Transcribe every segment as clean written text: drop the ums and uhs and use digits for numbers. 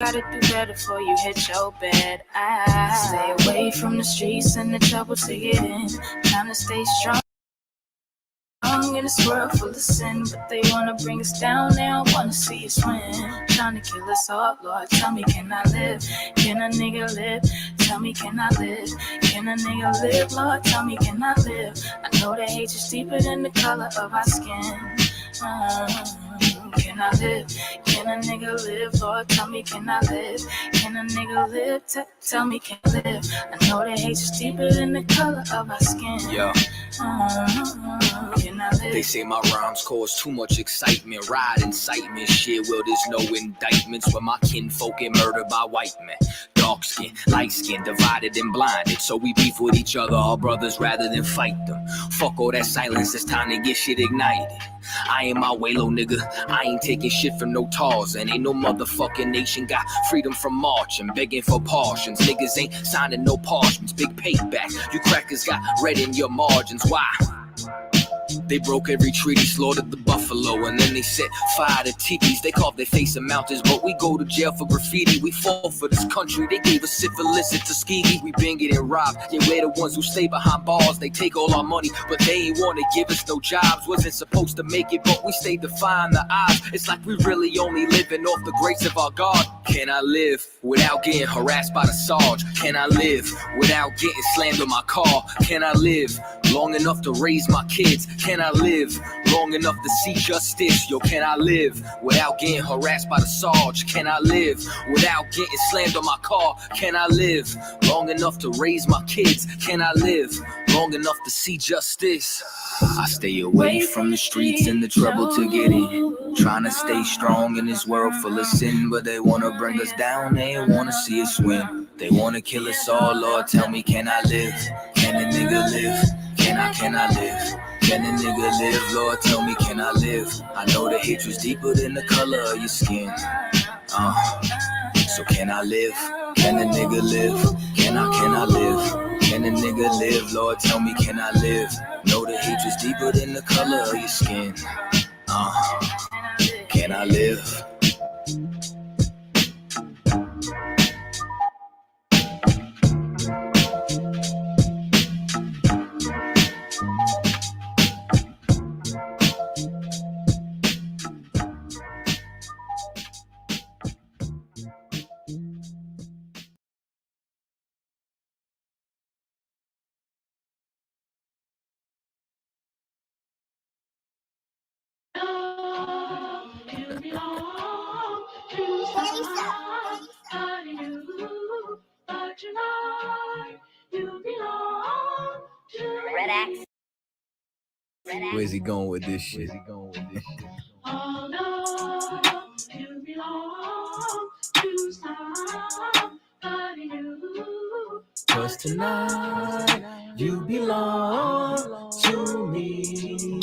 Gotta do better before you hit your bed. I stay away from the streets and the trouble to get in. Trying to stay strong in this world full of sin, but they wanna bring us down. They don't wanna see us win. Trying to kill us all, Lord. Tell me, can I live? Can a nigga live? Tell me, can I live? Can a nigga live, Lord? Tell me, can I live? I know that hate is deeper than the color of our skin. Can I live? Can a nigga live? Lord, tell me, can I live? Can a nigga live? Tell me, can I live? I know that hate is deeper than the color of our skin. Yeah. Can I live? They say my rhymes cause too much excitement. Ride incitement, shit, well there's no indictments when my kinfolk get murdered by white men. Dark skin, light skin, divided and blinded. So we beef with each other, our brothers, rather than fight them. Fuck all that silence, it's time to get shit ignited. I ain't my way low, nigga. I ain't taking shit from no tars. And ain't no motherfucking nation got freedom from marching, begging for portions. Niggas ain't signing no parchments, big payback. You crackers got red in your margins. Why? They broke every treaty, slaughtered the buffalo, and then they set fire to teepees. They carved their face in mountains, but we go to jail for graffiti. We fall for this country, they gave us syphilis and Tuskegee. We been getting robbed, yeah, we're the ones who stay behind bars. They take all our money, but they ain't wanna give us no jobs. Wasn't supposed to make it, but we stayed defying the odds. It's like we really only living off the grace of our God. Can I live without getting harassed by the Sarge? Can I live without getting slammed on my car? Can I live long enough to raise my kids? Can I live long enough to see justice? Yo, can I live without getting harassed by the Sarge? Can I live without getting slammed on my car? Can I live long enough to raise my kids? Can I live long enough to see justice? I stay away from the streets and the trouble to get in. Trying to stay strong in this world full of sin, but they wanna bring us down, they ain't wanna see us win. They wanna kill us all, Lord, tell me, can I live? Can a nigga live? Can I live? Can a nigga live? Lord, tell me, can I live? I know the hatred's deeper than the color of your skin. So can I live? Can a nigga live? Can I live? Can a nigga live? Lord, tell me, can I live? Know the hatred's deeper than the color of your skin. Can I live? Where's he going with this shit? Oh no, you belong to somebody new. 'Cause tonight you belong to me.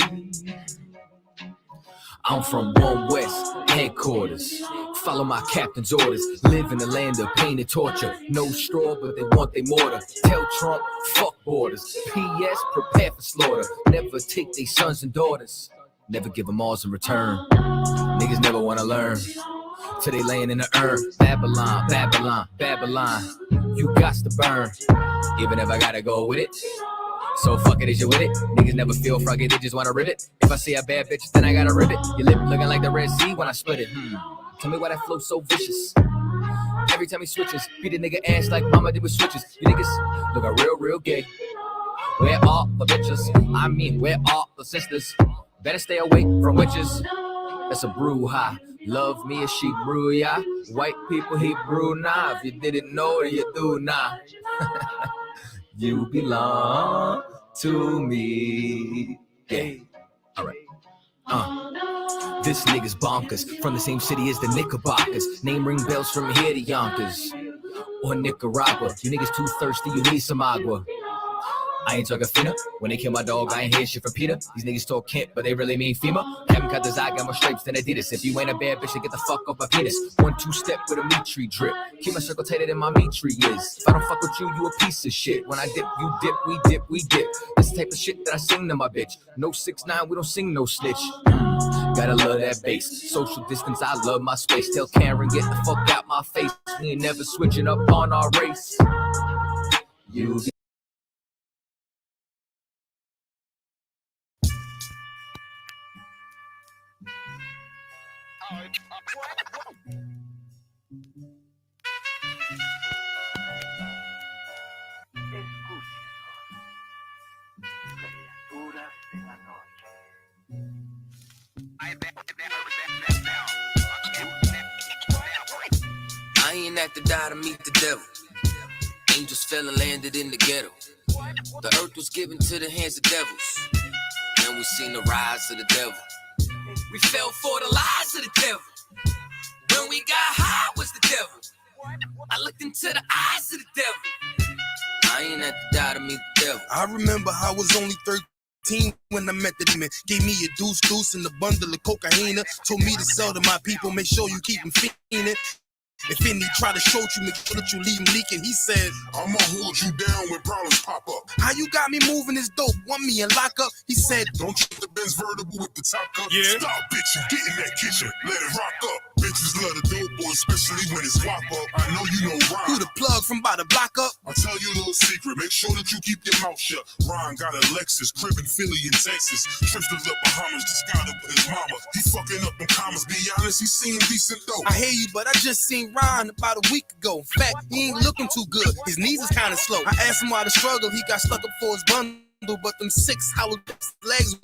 I'm from One West headquarters. Follow my captain's orders. Live in the land of pain and torture. No straw, but they want their mortar. Tell Trump, fuck borders. P.S. prepare for slaughter. Never take their sons and daughters. Never give them all in return. Niggas never wanna learn. Till they laying in the urn. Babylon, Babylon, Babylon. You got to burn. Even if I gotta go with it. So fuck it, is you with it? Niggas never feel froggy, they just wanna rip it. If I see a bad bitch, then I gotta rip it. Your lip looking like the Red Sea when I split it. Tell me why that flow so vicious. Every time he switches, beat a nigga ass like mama did with switches. You niggas looking real, real gay. Where are the bitches? I mean, where are the sisters? Better stay away from witches. That's a brouhaha. Love me as she brew, yeah. White people, he brew now. If you didn't know, you do now. You belong to me. Yeah. Alright. This nigga's bonkers. From the same city as the Knickerbockers. Name ring bells from here to Yonkers. Or Nicaragua. You niggas too thirsty, you need some agua. I ain't talking Fina. When they kill my dog, I ain't hear shit from Peter. These niggas talk Kent, but they really mean FEMA. Haven't cut his eye, got more stripes than Adidas. If you ain't a bad bitch, then get the fuck off my penis. 1-2 step with a meat tree drip. Keep my circle tighter than my meat tree is. If I don't fuck with you, you a piece of shit. When I dip, you dip, we dip, we dip. This type of shit that I sing to my bitch. No 6ix9ine, we don't sing no snitch. Gotta love that bass. Social distance, I love my space. Tell Karen, get the fuck out my face. We ain't never switching up on our race. You I ain't at the die to meet the devil. Angels fell and landed in the ghetto. The earth was given to the hands of devils. And we seen the rise of the devil. We fell for the lies of the devil. When we got high was the devil. I looked into the eyes of the devil. I ain't at the die to meet the devil. I remember I was only 13 when I met the demon. Gave me a deuce and a bundle of cocaine. Told me to sell to my people, make sure you keep them fiending. If any try to show you, make sure that you leave him leaking. He said, I'ma hold you down when problems pop up. how you got me moving this dope? Want me in lockup? He said, Don't check the Benz vertible with the top cut. Yeah. Stop, bitch, you get in that kitchen. Let it rock up. Bitches love the dope boy, especially when it's wop up. I know you know Ron. who the plug from by the block up? I'll tell you a little secret. Make sure that you keep your mouth shut. Ron got a Lexus, crib in Philly and Texas. Trips to the Bahamas, just got up with his mama. He fucking up them commas. Be honest, he seeing decent though. I hear you, but I just seen Ron about a week ago. In fact, he ain't looking too good. His knees is kind of slow. I asked him why the struggle. He got stuck up for his bundle, but them 6 hollow legs.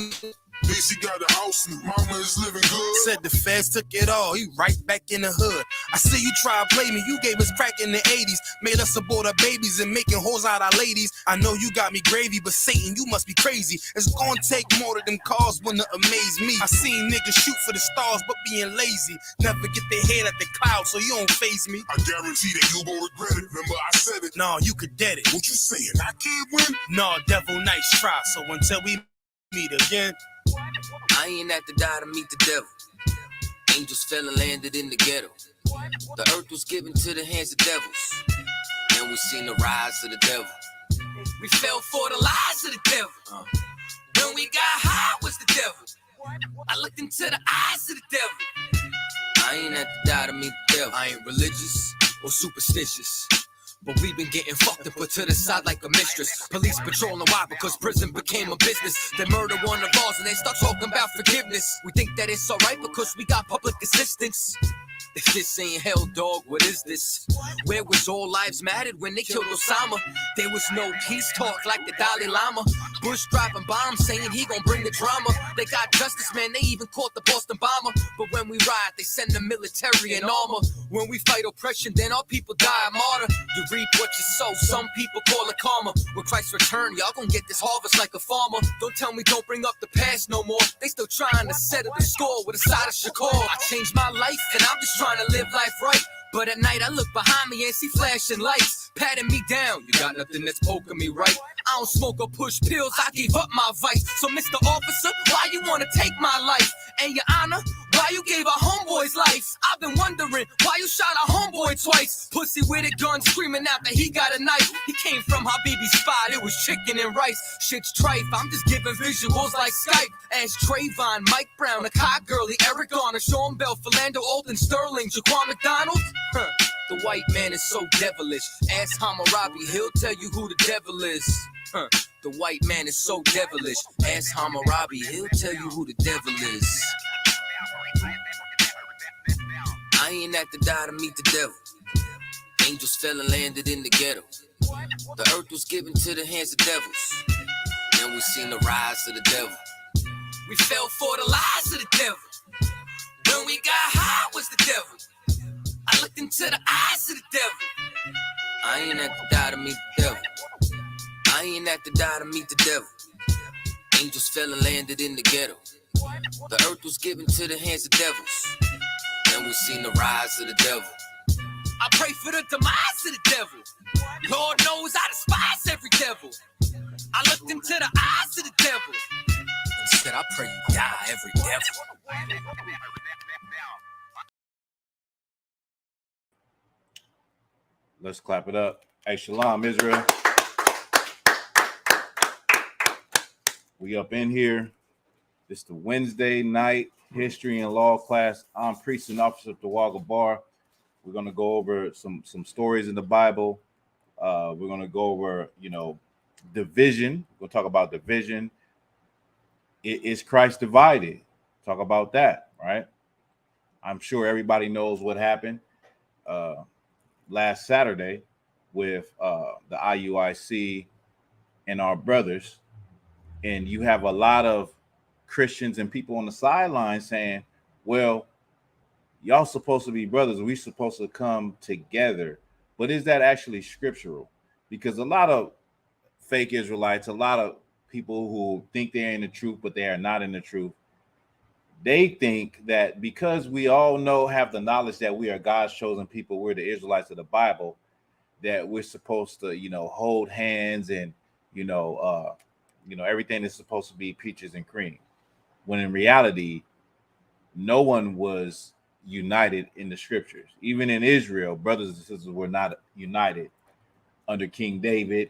Bitch, he got a house, and mama is living good. Said the feds took it all. He right back in the hood. I see you try to play me. You gave us crack in the 80s. Made us abort our babies and making hoes out our ladies. I know you got me gravy, but Satan, you must be crazy. It's gonna take more than them cars when to amaze me. I seen niggas shoot for the stars, but being lazy. Never get their head at the clouds, so you don't faze me. I guarantee that you gon' regret it. Remember I said it. Nah, you could dead it. What you saying? I can't win? Nah, devil, nice try. So until we meet again, I ain't at the die to meet the devil. Angels fell and landed in the ghetto. The earth was given to the hands of devils. And we seen the rise of the devil. We fell for the lies of the devil. When we got high was the devil. I looked into the eyes of the devil. I ain't at the die to meet the devil. I ain't religious or superstitious, but we've been getting fucked and put to the side like a mistress. Police patrolling why? Because prison became a business. They murder one of ours and they start talking about forgiveness. We think that it's alright because we got public assistance. If this ain't hell, dog, what is this? Where was all lives mattered when they killed Osama? There was no peace talk like the Dalai Lama. Bush dropping bombs saying he gon' bring the drama. They got justice, man, they even caught the Boston bomber. But when we ride, they send the military in armor. When we fight oppression, then our people die a martyr. You reap what you sow, some people call it karma. When Christ return, y'all gon' get this harvest like a farmer. Don't tell me don't bring up the past no more. They still trying to settle the score with a side of Shakur. I changed my life and I'm just trying to live life right. But at night I look behind me and see flashing lights patting me down. You got nothing that's poking me right. I don't smoke or push pills, I gave up my vice. So Mr. Officer, why you wanna take my life? And your honor, why you gave our homeboy's life? I've been wondering why you shot our homeboy twice. Pussy with a gun screaming out that he got a knife. He came from Habibi's spot, it was chicken and rice. Shit's trife, I'm just giving visuals like Skype. Ask Trayvon, Mike Brown, Akai Gurley, Eric Garner, Sean Bell, Philando, Alden Sterling, Jaquan McDonald. The white man is so devilish. Ask Hammurabi, he'll tell you who the devil is. The white man is so devilish. Ask Hammurabi, he'll tell you who the devil is. I ain't at the die to meet the devil. Angels fell and landed in the ghetto. The earth was given to the hands of devils. And we seen the rise of the devil. We fell for the lies of the devil. When we got high was the devil. I looked into the eyes of the devil. I ain't at the die to meet the devil. I ain't at the die to meet the devil. Angels fell and landed in the ghetto. The earth was given to the hands of devils. And we seen the rise of the devil. I pray for the demise of the devil. Lord knows I despise every devil. I looked into the eyes of the devil and said, I pray you die, every devil. Let's clap it up. Hey, Shalom, Israel. We up in here. It's the Wednesday night history and law class. I'm priest and officer of the Waga Bar. We're going to go over some stories in the Bible. We're going to go over, division. We'll talk about division. Is Christ divided? Talk about that, right? I'm sure everybody knows what happened last Saturday with the IUIC and our brothers. And you have a lot of Christians and people on the sideline saying, well, y'all supposed to be brothers. We supposed to come together. But is that actually scriptural? Because a lot of fake Israelites, a lot of people who think they're in the truth, but they are not in the truth, they think that because we all have the knowledge that we are God's chosen people, we're the Israelites of the Bible, that we're supposed to, hold hands and, everything is supposed to be peaches and cream. When in reality, no one was united in the scriptures. Even in Israel, brothers and sisters were not united under King David,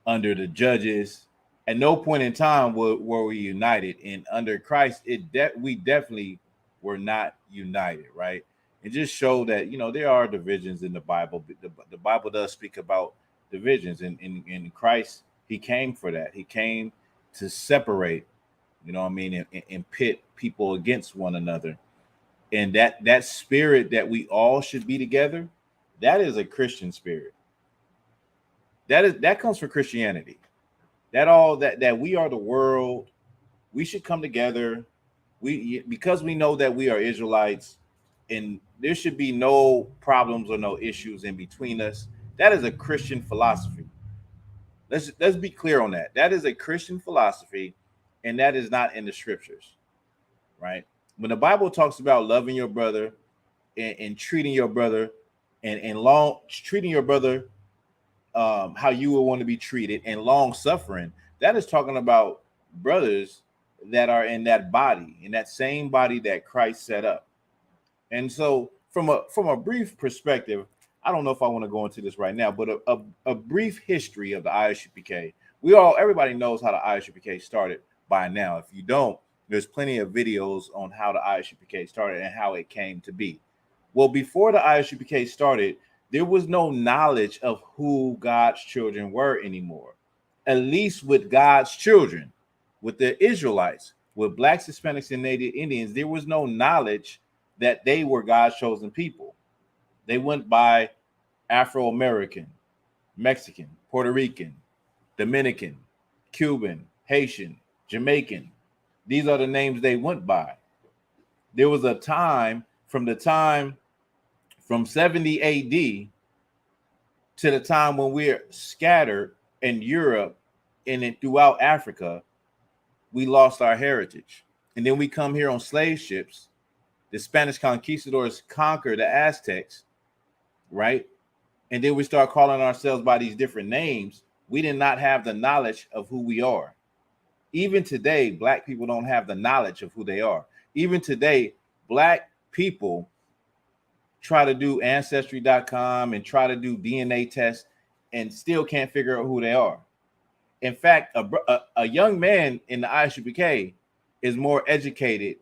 under the judges. At no point in time were we united. And under Christ, we definitely were not united, right? It just showed that, there are divisions in the Bible. The Bible does speak about divisions. And in Christ, he came for that. He came to separate, and pit people against one another. And that spirit that we all should be together, that is a Christian spirit. That comes from Christianity. That we are the world. We should come together. Because we know that we are Israelites, and there should be no problems or no issues in between us. That is a Christian philosophy. Let's be clear on that. That is a Christian philosophy, and that is not in the scriptures, right? When the Bible talks about loving your brother and treating your brother and treating your brother how you would want to be treated, and long suffering, that is talking about brothers that are in that same body that Christ set up. And so from a brief perspective, I don't know if I want to go into this right now, but a brief history of the I.S.U.P.K. Everybody knows how the I.S.U.P.K. started by now. If you don't, there's plenty of videos on how the I.S.U.P.K. started and how it came to be. Well, before the I.S.U.P.K. started, there was no knowledge of who God's children were anymore. At least with God's children, with the Israelites, with blacks, Hispanics, and Native Indians, there was no knowledge that they were God's chosen people. They went by Afro-American, Mexican, Puerto Rican, Dominican, Cuban, Haitian, Jamaican. These are the names they went by. There was a time from 70 AD to the time when we're scattered in Europe and throughout Africa, we lost our heritage. And then we come here on slave ships. The Spanish conquistadors conquered the Aztecs, right? And then we start calling ourselves by these different names. We did not have the knowledge of who we are. Even today, black people don't have the knowledge of who they are. Even today, black people try to do ancestry.com and try to do DNA tests and still can't figure out who they are. In fact, a young man in the I.S.U.P.K. is more educated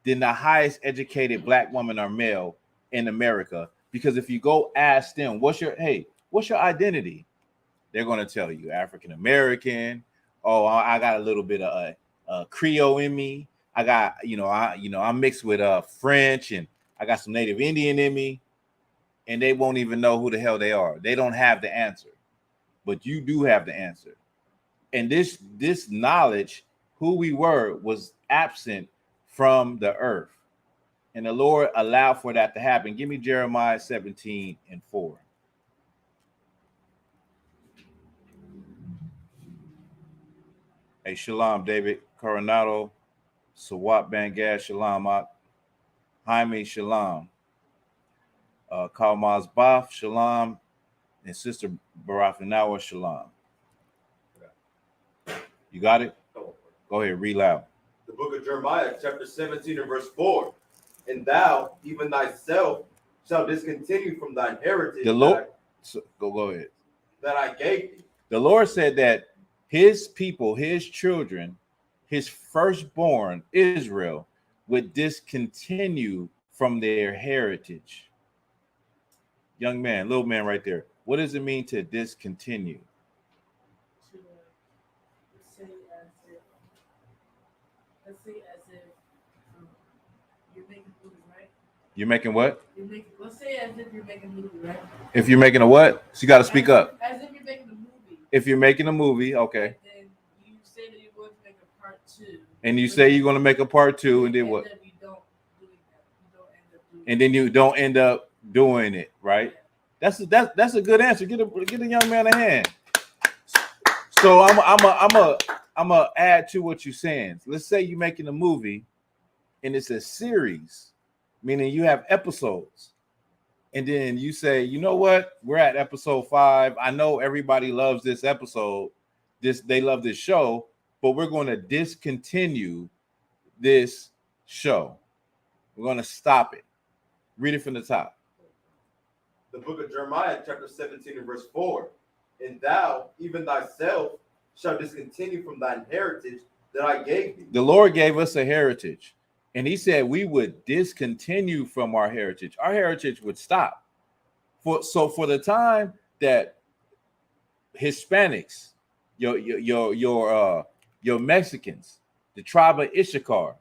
than the highest educated black woman or male in America. Because if you go ask them, what's your identity? They're going to tell you African American. Oh, I got a little bit of Creole in me. I got, I'm mixed with French, and I got some Native Indian in me. And they won't even know who the hell they are. They don't have the answer, but you do have the answer. And this knowledge, who we were, was absent from the earth. And the Lord allowed for that to happen. Give me Jeremiah 17:4. Hey, Shalom, David Coronado, Sawat Bangad, Shalom, Jaime, Shalom, Kalmaz Baf, Shalom, and Sister Barafinawa, Shalom. You got it? Go ahead, read loud. The book of Jeremiah, chapter 17 and verse 4. And thou, even thyself, shall discontinue from thine heritage. The Lord, go ahead. That I gave thee. The Lord said that his people, his children, his firstborn, Israel, would discontinue from their heritage. Young man, little man right there. What does it mean to discontinue? You're making food, right? You're making what? Let's say as if you're making a movie, right? If you're making a what? So you got to speak up. As if you're making a movie. If you're making a movie, okay. And then you say that you're going to make a part 2. And you say you're going to make a part 2, and then what? And then you don't end up doing it, right? That's a good answer. Get a young man a hand. So I'm a add to what you're saying. Let's say you're making a movie, and it's a series, meaning you have episodes, and then you say, you know what? We're at episode 5. I know everybody loves this episode. They love this show, but we're going to discontinue this show. We're going to stop it. Read it from the top. The book of Jeremiah, chapter 17 and verse 4. And thou, even thyself, shall discontinue from thine heritage that I gave thee. The Lord gave us a heritage, and he said we would discontinue from our heritage. Our heritage would stop. For the time that Hispanics, your Mexicans, the tribe of Issachar,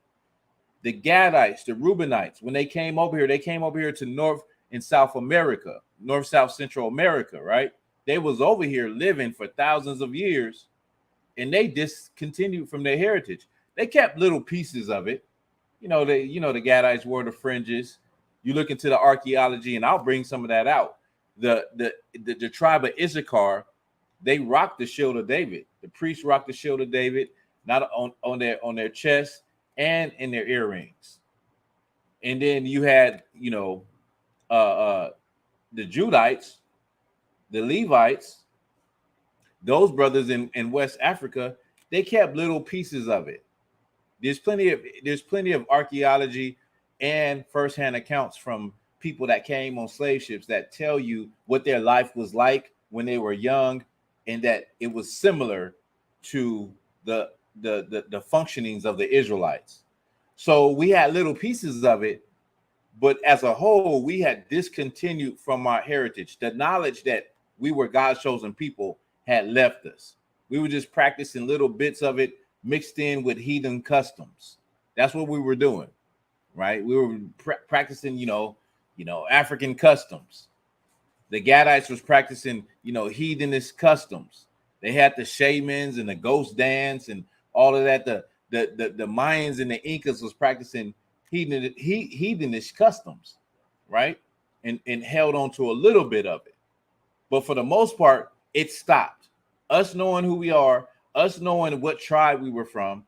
the Gadites, the Reubenites, when they came over here to North and South America, North, South, Central America, right? They was over here living for thousands of years, and they discontinued from their heritage. They kept little pieces of it. The Gadites wore the fringes. You look into the archaeology, and I'll bring some of that out. The tribe of Issachar, they rocked the shield of David. The priests rocked the shield of David, not on their chest and in their earrings. And then you had, the Judites, the Levites, those brothers in West Africa, they kept little pieces of it. There's plenty of archaeology and firsthand accounts from people that came on slave ships that tell you what their life was like when they were young, and that it was similar to the functionings of the Israelites. So we had little pieces of it, but as a whole, we had discontinued from our heritage. The knowledge that we were God's chosen people had left us. We were just practicing little bits of it mixed in with heathen customs. That's what we were doing, right? We were practicing, African customs. The Gadites was practicing, heathenish customs. They had the shamans and the ghost dance and all of that. The Mayans and the Incas was practicing heathenish customs, right? And held on to a little bit of it. But for the most part, it stopped. Us knowing who we are, us knowing what tribe we were from,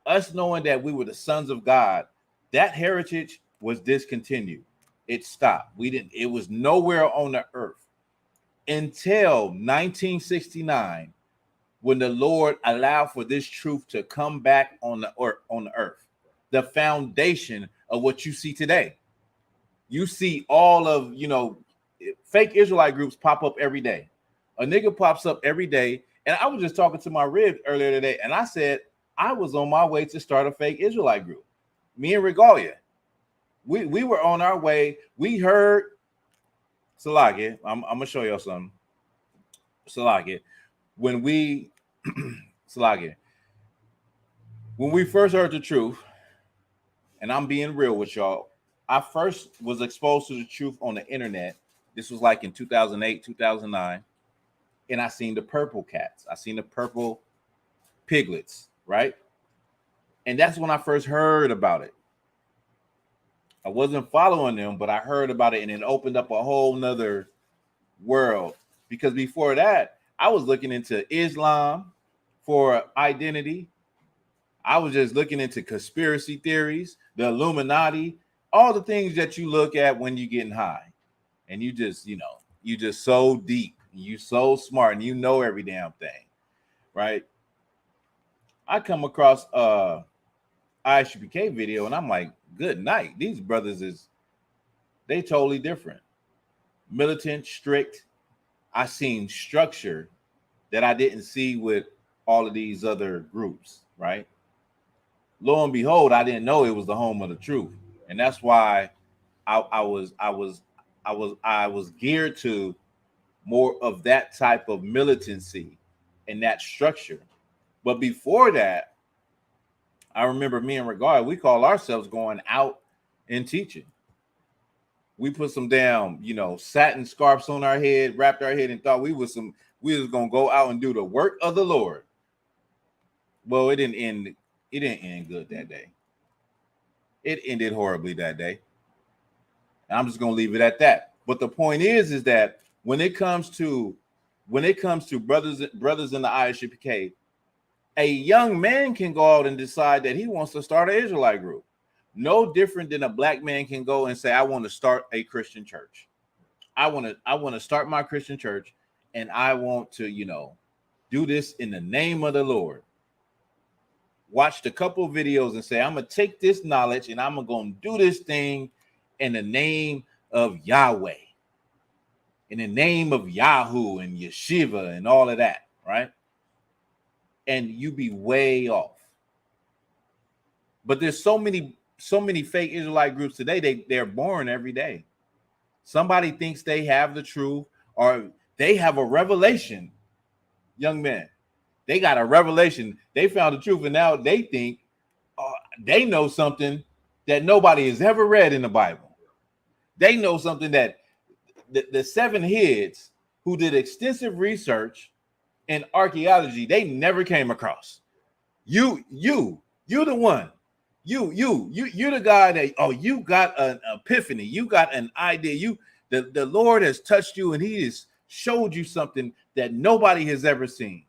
us knowing that we were the sons of God, that heritage was discontinued. It stopped. It was nowhere on the earth until 1969, when the Lord allowed for this truth to come back on the earth. The foundation of what you see today. You see all of, fake Israelite groups pop up every day. A nigga pops up every day. And I was just talking to my rib earlier today, and I said I was on my way to start a fake Israelite group. Me and Regalia. We were on our way. We heard Salakia. I'm gonna show y'all something. Salakia. When we Salakia. When we first heard the truth, and I'm being real with y'all, I first was exposed to the truth on the internet. This was like in 2008, 2009. And I seen the purple cats. I seen the purple piglets, right? And that's when I first heard about it. I wasn't following them, but I heard about it, and it opened up a whole nother world. Because before that, I was looking into Islam for identity. I was just looking into conspiracy theories, the Illuminati, all the things that you look at when you're getting high. And you just, you just so deep. You so smart, and you know every damn thing, right? I come across I.S.U.P.K video and I'm like, good night. These brothers they totally different. Militant, strict. I seen structure that I didn't see with all of these other groups, right? Lo and behold, I didn't know it was the home of the truth. And that's why I was geared to more of that type of militancy and that structure. But before that, I remember me and Regard, we call ourselves going out and teaching. We put some damn, satin scarves on our head, wrapped our head, and thought we was gonna go out and do the work of the Lord. Well, it didn't end good that day. It ended horribly that day. I'm just gonna leave it at that. But the point is that when it comes to brothers in the I.S.U.P.K, a young man can go out and decide that he wants to start an Israelite group. No different than a black man can go and say, I want to start a Christian church. I want to start my Christian church, and I want to, do this in the name of the Lord. Watched a couple of videos and say, I'm gonna take this knowledge and I'm gonna do this thing in the name of Yahweh, in the name of Yahoo and Yeshiva and all of that, right? And you be way off. But there's so many fake Israelite groups today. They're born every day. Somebody thinks they have the truth, or they have a revelation. Young men, they got a revelation. They found the truth, and now they think they know something that nobody has ever read in the Bible. They know something that the seven heads who did extensive research and archaeology, they never came across. You're the one. You're the guy that, you got an epiphany. You got an idea. The Lord has touched you and he has showed you something that nobody has ever seen.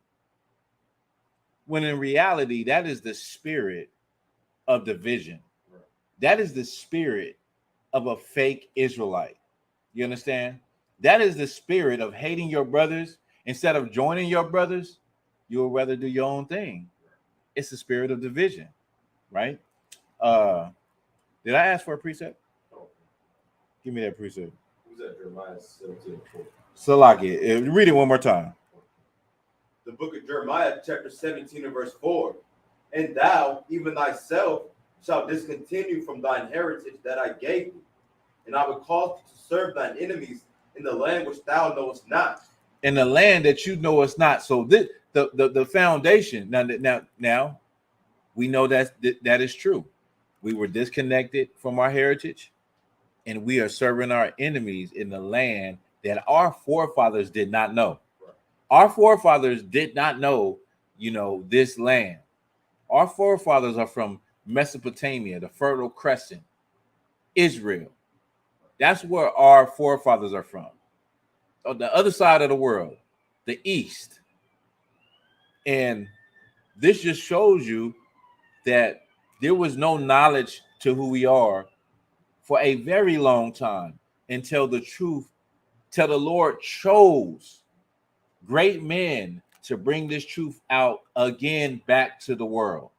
When in reality, that is the spirit of division. That is the spirit of a fake Israelite. You understand? That is the spirit of hating your brothers. Instead of joining your brothers, you'll rather do your own thing. It's the spirit of division, right? Did I ask for a precept? Give me that precept. Who's that? Jeremiah 17:4. Salaki, read it one more time. The book of Jeremiah, chapter 17 and verse 4. And thou, even thyself, shalt discontinue from thine heritage that I gave thee, and I will cause thee to serve thine enemies in the land which thou knowest not. In the land that you know it's not. So the foundation. Now we know that is true. We were disconnected from our heritage, and we are serving our enemies in the land that our forefathers did not know. Right. Our forefathers did not know, this land. Our forefathers are from Mesopotamia, the Fertile Crescent, Israel. That's where our forefathers are from. On the other side of the world, the East. And this just shows you that there was no knowledge to who we are for a very long time until the Lord chose great men to bring this truth out again back to the world.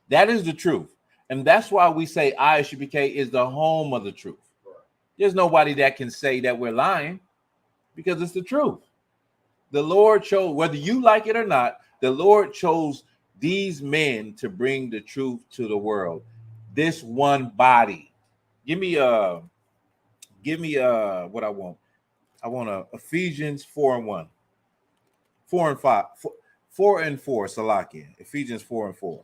That is the truth. And that's why we say I.S.U.P.K is the home of the truth. There's nobody that can say that we're lying, because it's the truth. The Lord chose, whether you like it or not, the Lord chose these men to bring the truth to the world. This one body. Give me what I want. I want Ephesians 4:1. 4 and 5. 4 and 4, Salakia. Ephesians 4 and 4.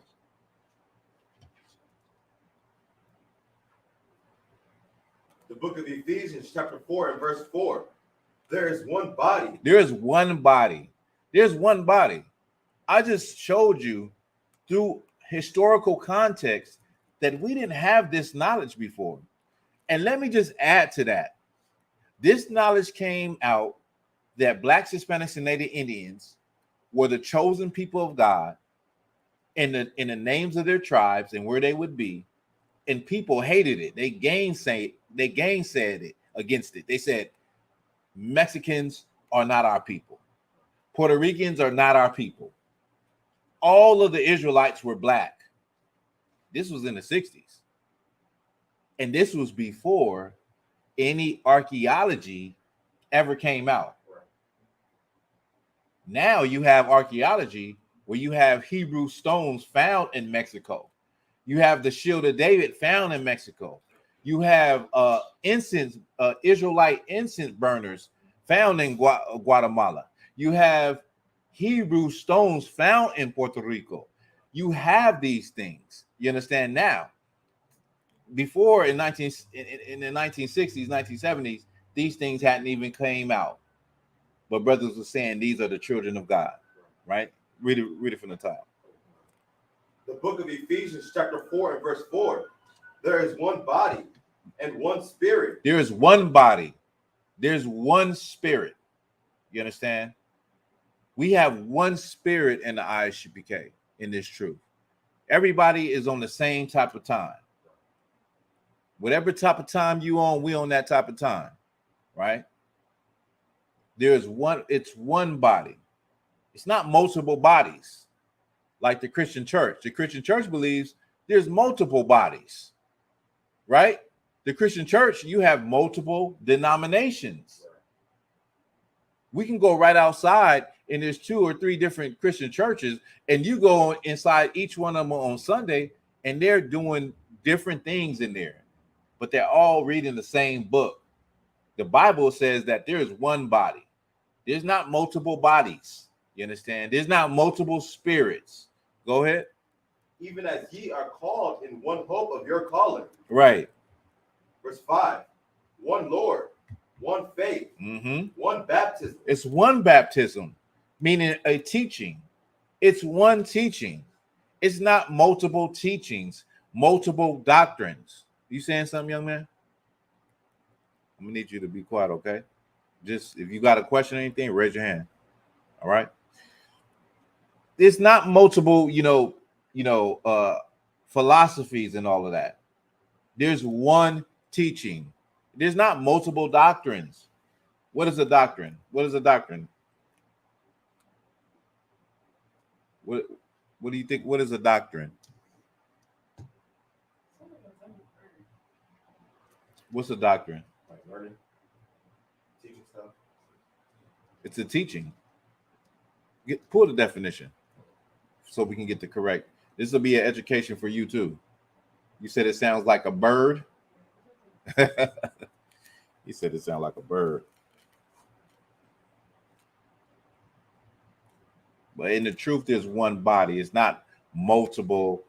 The book of Ephesians, chapter 4 and verse 4. There is one body. There is one body. There's one body. I just showed you through historical context that we didn't have this knowledge before. And let me just add to that. This knowledge came out that Blacks, Hispanics, and Native Indians were the chosen people of God in the names of their tribes and where they would be. And people hated it. They gainsaid it against it. They said, Mexicans are not our people. Puerto Ricans are not our people. all of the Israelites were black. This was in the 60s. And this was before any archaeology ever came out. Now you have archaeology where you have Hebrew stones found in Mexico. You have the Shield of David found in Mexico. You have incense, Israelite incense burners found in Guatemala. You have Hebrew stones found in Puerto Rico. You have these things. You understand now? Before in the 1960s, 1970s, these things hadn't even came out. But brothers were saying these are the children of God, right? Read it from the top. The book of Ephesians, chapter 4 and verse 4. There is one body and one spirit. There is one body. There's one spirit. You understand? We have one spirit in the I.S.U.P.K. in this truth. Everybody is on the same type of time. Whatever type of time you on, we on that type of time, right? There's one, it's one body. It's not multiple bodies like the Christian church. The Christian church believes there's multiple bodies, right? The Christian church, you have multiple denominations. We can go right outside and there's 2 or 3 different Christian churches, and you go inside each one of them on Sunday and they're doing different things in there, but they're all reading the same book. The Bible says that there is one body. There's not multiple bodies. You understand? There's not multiple spirits. Go ahead. Even as ye are called in one hope of your calling. Right. Verse 5. One Lord, one faith, one baptism. It's one baptism, meaning a teaching. It's one teaching. It's not multiple teachings, multiple doctrines. You saying something, young man? I'm gonna need you to be quiet, okay? Just if you got a question or anything, raise your hand. All right. It's not multiple, philosophies and all of that. There's one teaching. There's not multiple doctrines. What is a doctrine? What is a doctrine? What do you think? What is a doctrine? What's a doctrine? Like learning, teaching stuff. It's a teaching. Pull the definition so we can get the correct. This will be an education for you too. You said it sounds like a bird. He said it sounds like a bird. But in the truth, there's one body. It's not multiple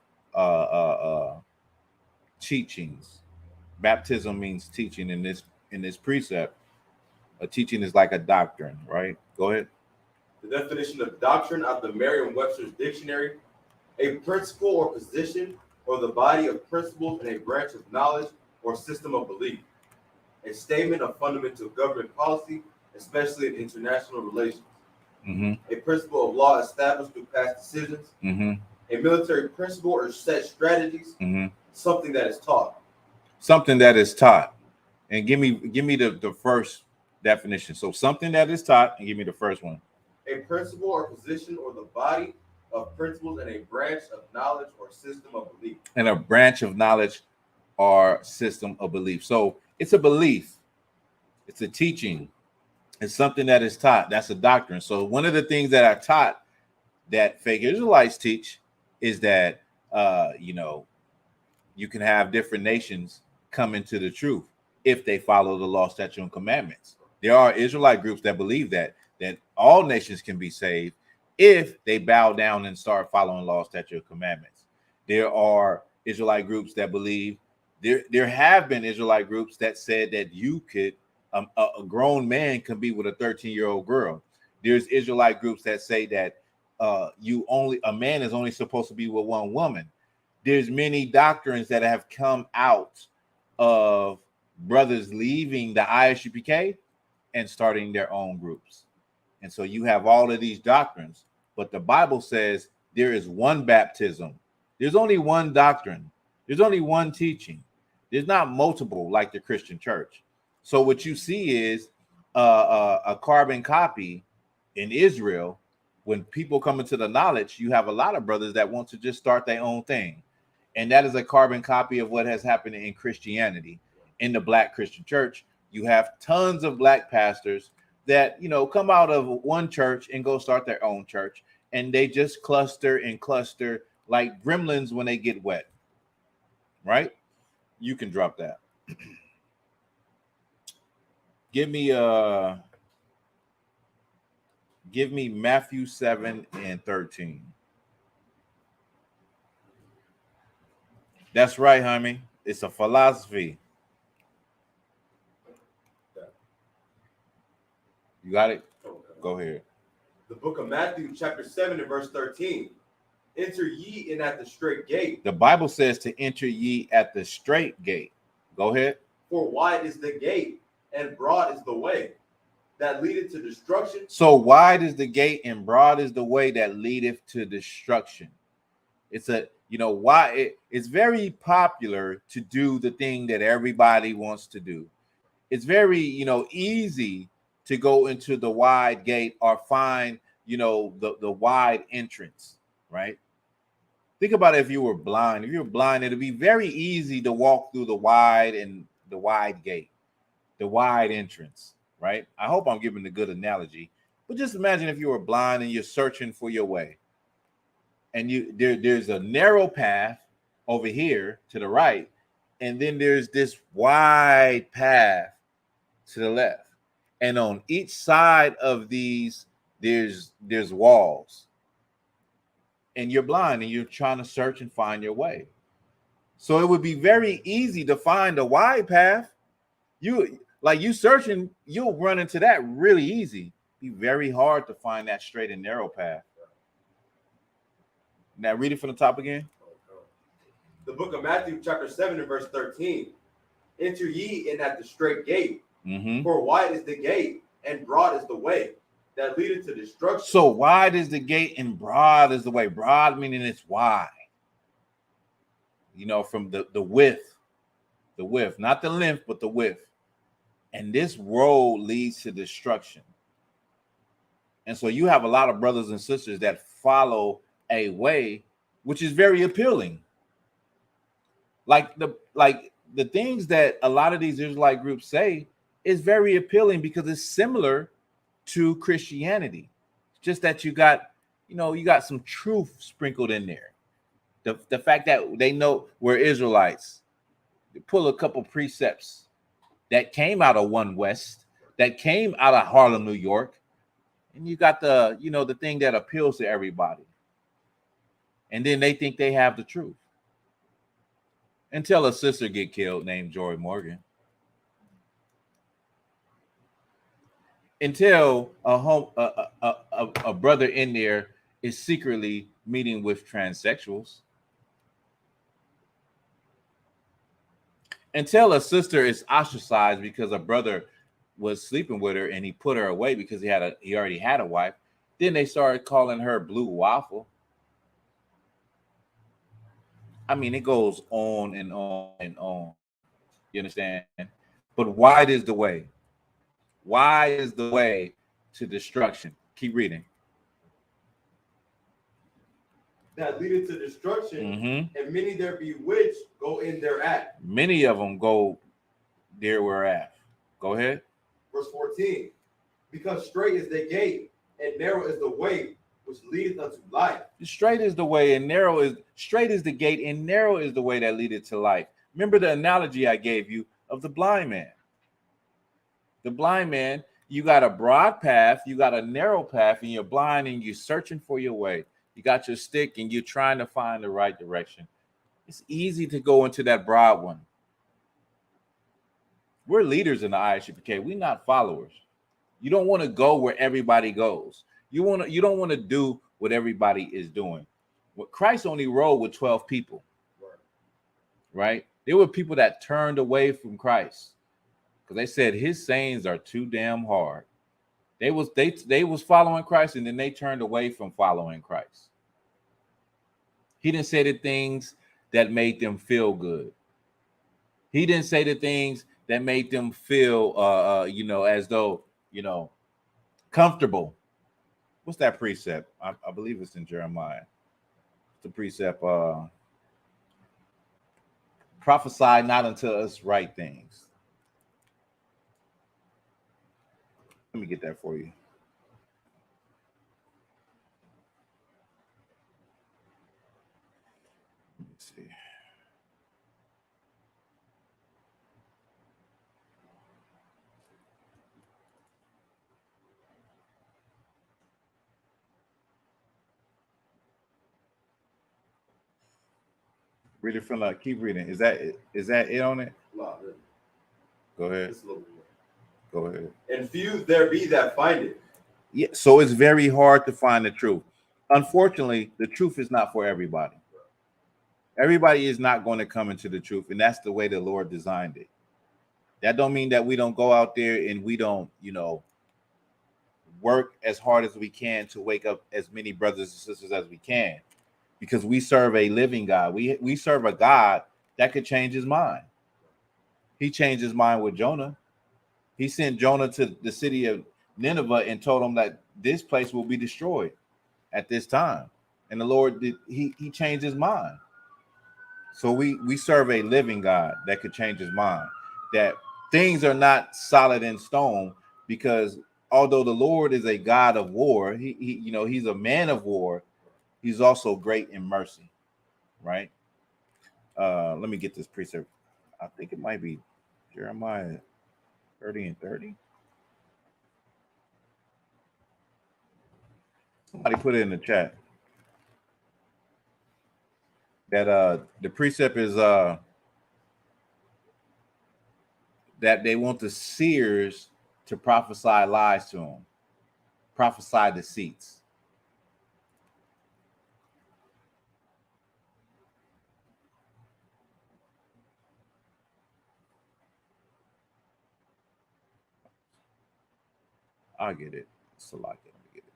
teachings. Baptism means teaching in this precept. A teaching is like a doctrine, right? Go ahead. The definition of doctrine out of the Merriam-Webster's dictionary: a principle or position or the body of principles in a branch of knowledge or system of belief. A statement of fundamental government policy, especially in international relations. A principle of law established through past decisions. A military principle or set strategies. Something that is taught. Something that is taught. And give me the first definition. So something that is taught, and give me the first one. A principle or position or the body of principles in a branch of knowledge or system of belief. And a branch of knowledge or system of belief. So it's a belief. It's a teaching. It's something that is taught. That's a doctrine. So one of the things that are taught that fake Israelites teach is that, you can have different nations come into the truth if they follow the law, statute, and commandments. There are Israelite groups that believe that all nations can be saved if they bow down and start following law, statute, and commandments. There are Israelite groups that believe there have been Israelite groups that said that you could a grown man can be with a 13-year-old girl. There's Israelite groups that say that a man is only supposed to be with one woman. There's many doctrines that have come out of brothers leaving the I.S.U.P.K. and starting their own groups. And so you have all of these doctrines, but the Bible says there is one baptism. There's only one doctrine. There's only one teaching. There's not multiple like the Christian church. So what you see is a carbon copy in Israel when people come into the knowledge, you have a lot of brothers that want to just start their own thing. And that is a carbon copy of what has happened in Christianity. In the Black Christian church, you have tons of Black pastors that, come out of one church and go start their own church. And they just cluster and cluster like gremlins when they get wet. Right? You can drop that. Give me Matthew 7:13. That's right, homie. It's a philosophy. You got it? Okay. Go ahead. The book of Matthew, chapter 7 and verse 13. Enter ye in at the straight gate. The Bible says to enter ye at the straight gate. Go ahead. For wide is the gate, and broad is the way that leadeth to destruction. So wide is the gate, and broad is the way that leadeth to destruction. It's it's very popular to do the thing that everybody wants to do. It's very, easy to go into the wide gate or find, the wide entrance, right? Think about it. If you were blind, it'd be very easy to walk through the wide gate, the wide entrance, right? I hope I'm giving a good analogy, but just imagine if you were blind and you're searching for your way, and there's a narrow path over here to the right, and then there's this wide path to the left, and on each side of these there's walls, and you're blind and you're trying to search and find your way. So it would be very easy to find a wide path. You searching, you'll run into that really easy. Be very hard to find that straight and narrow path. Now read it from the top again. The book of Matthew, chapter 7 and verse 13. Enter ye in at the straight gate. Mm-hmm. For wide is the gate, and broad is the way that leadeth to destruction. So wide is the gate, and broad is the way. Broad meaning it's wide. From the width, not the length, but the width. And this road leads to destruction. And so you have a lot of brothers and sisters that follow a way which is very appealing. Like the things that a lot of these Israelite groups say is very appealing because it's similar to Christianity. It's just that you got some truth sprinkled in there. The fact that they know we're Israelites. They pull a couple precepts that came out of One West, that came out of Harlem, New York, and you got the thing that appeals to everybody. And then they think they have the truth. Until a sister get killed named Joy Morgan. Until a brother in there is secretly meeting with transsexuals. Until a sister is ostracized because a brother was sleeping with her and he put her away because he already had a wife. Then they started calling her Blue Waffle. I mean, it goes on and on and on. You understand? But wide is the way. Wide is the way to destruction. Keep reading. That leadeth to destruction, Mm-hmm. and many there be which go in thereat. Many of them go there we're at. Go ahead. Verse 14. Because straight is the gate, and narrow is the way which leadeth unto life. Straight is the way, and straight is the gate, and narrow is the way that leadeth to life. Remember the analogy I gave you of the blind man. The blind man, you got a broad path, you got a narrow path, and you're blind and you're searching for your way. You got your stick and you're trying to find the right direction. It's easy to go into that broad one. We're leaders in the I.S.U.P.K. We're not followers. You don't want to go where everybody goes. You don't want to do what everybody is doing. What Christ only rode with 12 people. Right? There were people that turned away from Christ because they said his sayings are too damn hard. They was following Christ, and then they turned away from following Christ. He didn't say the things that made them feel good. He didn't say the things that made them feel as though comfortable. What's that precept? I believe it's in Jeremiah. The precept, prophesy not unto us right things. Let me get that for you. Let me see. Read it from keep reading. Is that it on it? No, Go ahead. it's a little bit. Go ahead. And few there be that find it. Yeah, so it's very hard to find the truth. Unfortunately, the truth is not for everybody. Everybody is not going to come into the truth, and that's the way the Lord designed it. That don't mean that we don't go out there and we don't, work as hard as we can to wake up as many brothers and sisters as we can, because we serve a living God. We serve a God that could change his mind. He changed his mind with Jonah. He sent Jonah to the city of Nineveh and told him that this place will be destroyed at this time. And the Lord did, he changed his mind. So we serve a living God that could change his mind. That things are not solid in stone, because although the Lord is a God of war, he's a man of war, he's also great in mercy, right? Let me get this precept. I think it might be Jeremiah 30 and 30. Somebody put it in the chat. That the precept is that they want the seers to prophesy lies to them, prophesy deceits. I'll get it. Select it. Let me get it.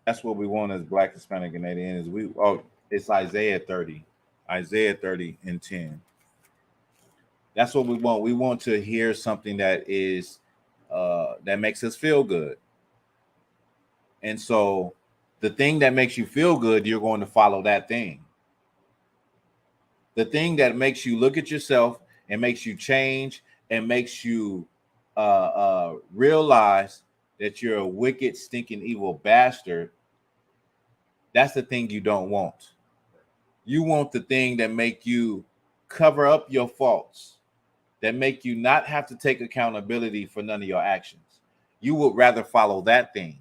That's what we want as Black, Hispanic, and Canadian is it's Isaiah 30. Isaiah 30 and 10. That's what we want. We want to hear something that is that makes us feel good. And so the thing that makes you feel good, you're going to follow that thing. The thing that makes you look at yourself and makes you change and makes you realize that you're a wicked, stinking, evil bastard, that's the thing you don't want. You want the thing that make you cover up your faults, that make you not have to take accountability for none of your actions. You would rather follow that thing.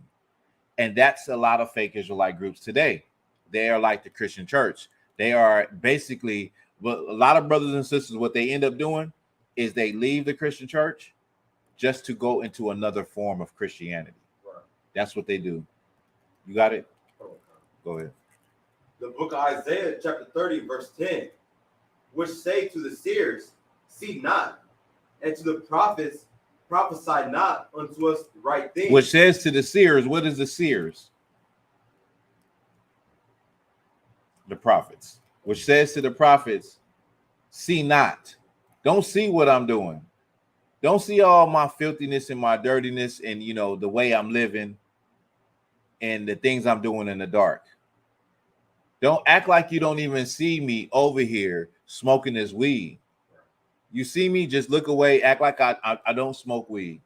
And that's a lot of fake Israelite groups today. They are like the Christian church. They are basically, well, a lot of brothers and sisters, what they end up doing is they leave the Christian church just to go into another form of Christianity. Right. That's what they do. You got it? Go ahead. The book of Isaiah, chapter 30, verse 10, which say to the seers, see not, and to the prophets, prophesy not unto us right things. Which says to the seers, what is the seers? The prophets. Which says to the prophets, see not. Don't see what I'm doing. Don't see all my filthiness and my dirtiness and, the way I'm living and the things I'm doing in the dark. Don't act like you don't even see me over here smoking this weed. You see me, just look away, act like I don't smoke weed.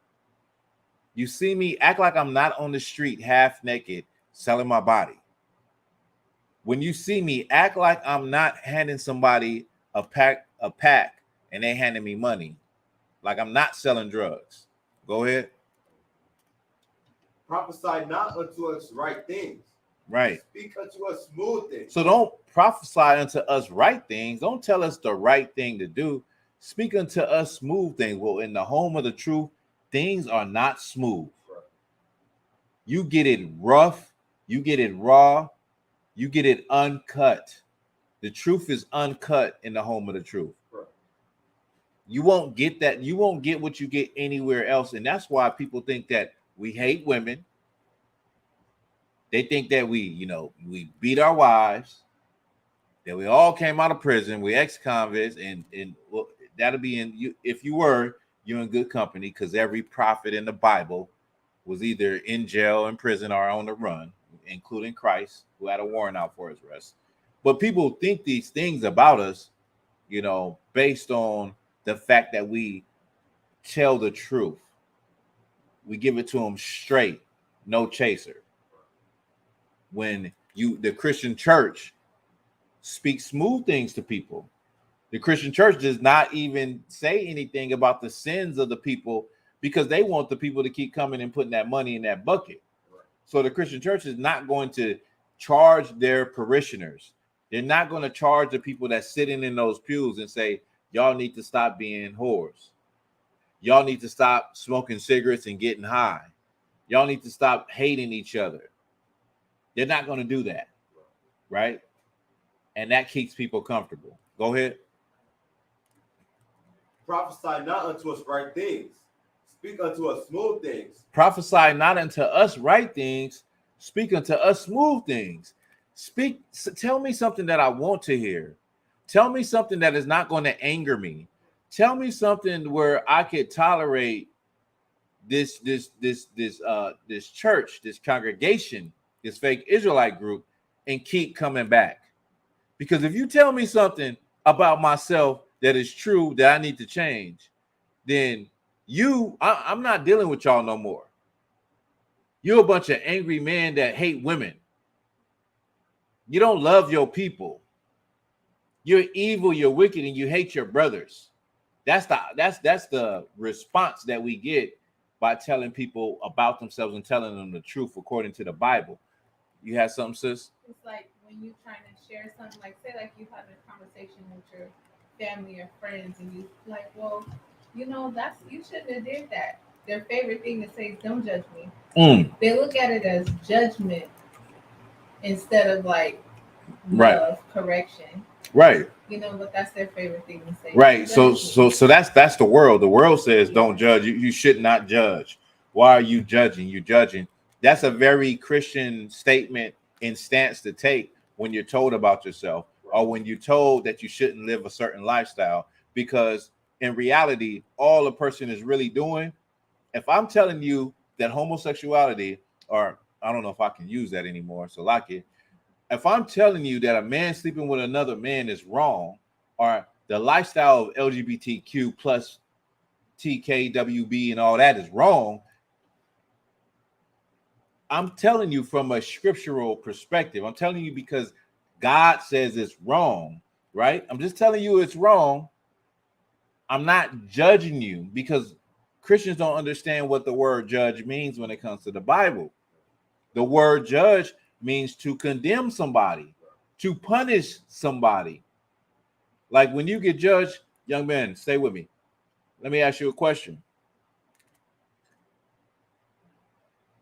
You see me, act like I'm not on the street half naked selling my body. When you see me, act like I'm not handing somebody a pack and they handing me money. Like I'm not selling drugs. Go ahead. Prophesy not unto us right things. Right. Speak unto us smooth things. So don't prophesy unto us right things. Don't tell us the right thing to do. Speak unto us smooth things. Well, in the home of the truth, things are not smooth. Right. You get it rough. You get it raw. You get it uncut. The truth is uncut in the home of the truth. Right. You won't get that. You won't get what you get anywhere else. And that's why people think that we hate women. They think that we beat our wives, that we all came out of prison, we ex-convicts, and well, that'll be in you. If you were, you're in good company, because every prophet in the Bible was either in jail, in prison, or on the run, including Christ, who had a warrant out for his arrest. But people think these things about us, based on the fact that we tell the truth. We give it to them straight, no chaser. When the Christian church speaks smooth things to people, the Christian church does not even say anything about the sins of the people, because they want the people to keep coming and putting that money in that bucket. So the Christian church is not going to charge their parishioners. They're not going to charge the people that's sitting in those pews and say, y'all need to stop being whores. Y'all need to stop smoking cigarettes and getting high. Y'all need to stop hating each other. They're not going to do that, right? And that keeps people comfortable. Go ahead. Prophesy not unto us right things. Speak unto us smooth things. Prophesy not unto us right things. Speak unto us smooth things. Tell me something that I want to hear. Tell me something that is not going to anger me. Tell me something where I could tolerate this church, this congregation, this fake Israelite group, and keep coming back. Because if you tell me something about myself that is true that I need to change, then I'm not dealing with y'all no more. You're a bunch of angry men that hate women. You don't love your people. You're evil, you're wicked, and you hate your brothers. That's the response that we get by telling people about themselves and telling them the truth according to the Bible. You have something, sis? It's like when you're trying to share something, like say like you had a conversation with your family or friends, and you like, well, you shouldn't have did that. Their favorite thing to say is, "Don't judge me." They look at it as judgment instead of like love, correction. Right. But that's their favorite thing to say. Right. So that's the world. The world says don't judge. You should not judge. Why are you judging? You're judging. That's a very Christian statement and stance to take when you're told about yourself, or when you're told that you shouldn't live a certain lifestyle. Because in reality, all a person is really doing, if I'm telling you that homosexuality, or I don't know if I can use that anymore, so like it, if I'm telling you that a man sleeping with another man is wrong, or the lifestyle of LGBTQ plus TKWB and all that is wrong, I'm telling you from a scriptural perspective. I'm telling you because God says it's wrong, right? I'm just telling you it's wrong. I'm not judging you, because Christians don't understand what the word judge means when it comes to the Bible. The word judge means to condemn somebody, to punish somebody. Like when you get judged, young man, stay with me. Let me ask you a question.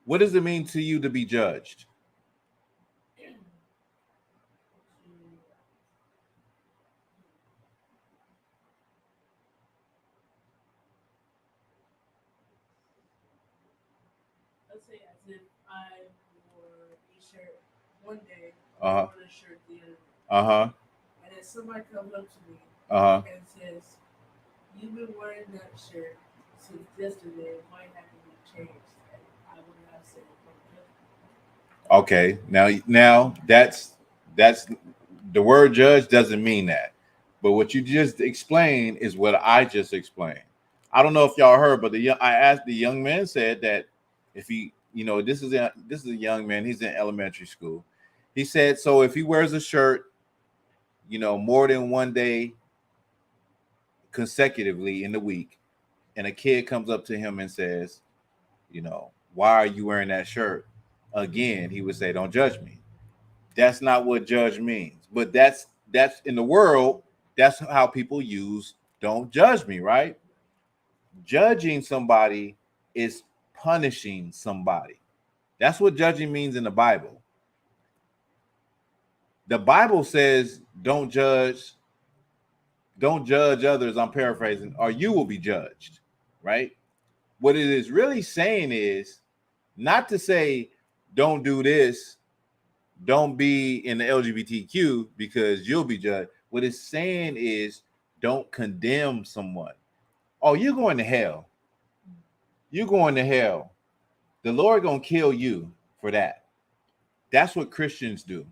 What does it mean to you to be judged? Let's say as if I wore a shirt one day, Uh-huh. a shirt the other day. Uh-huh. And then somebody comes up to me and says, "You've been wearing that shirt since yesterday. Why haven't you changed?" And I would not say it. Okay. Now that's the word judge doesn't mean that. But what you just explained is what I just explained. I don't know if y'all heard, but I asked the young man said that if he, this is a young man, he's in elementary school. He said, so if he wears a shirt, more than one day consecutively in the week, and a kid comes up to him and says, why are you wearing that shirt? Again, he would say, don't judge me. That's not what judge means. But that's in the world, that's how people use don't judge me, right? Judging somebody is punishing somebody. That's what judging means in the Bible. The Bible says don't judge others, I'm paraphrasing, or you will be judged, right? What it is really saying is not to say don't do this, don't be in the LGBTQ because you'll be judged. What it's saying is don't condemn someone. Oh, you're going to hell. You're going to hell. The Lord gonna kill you for that. That's what Christians do.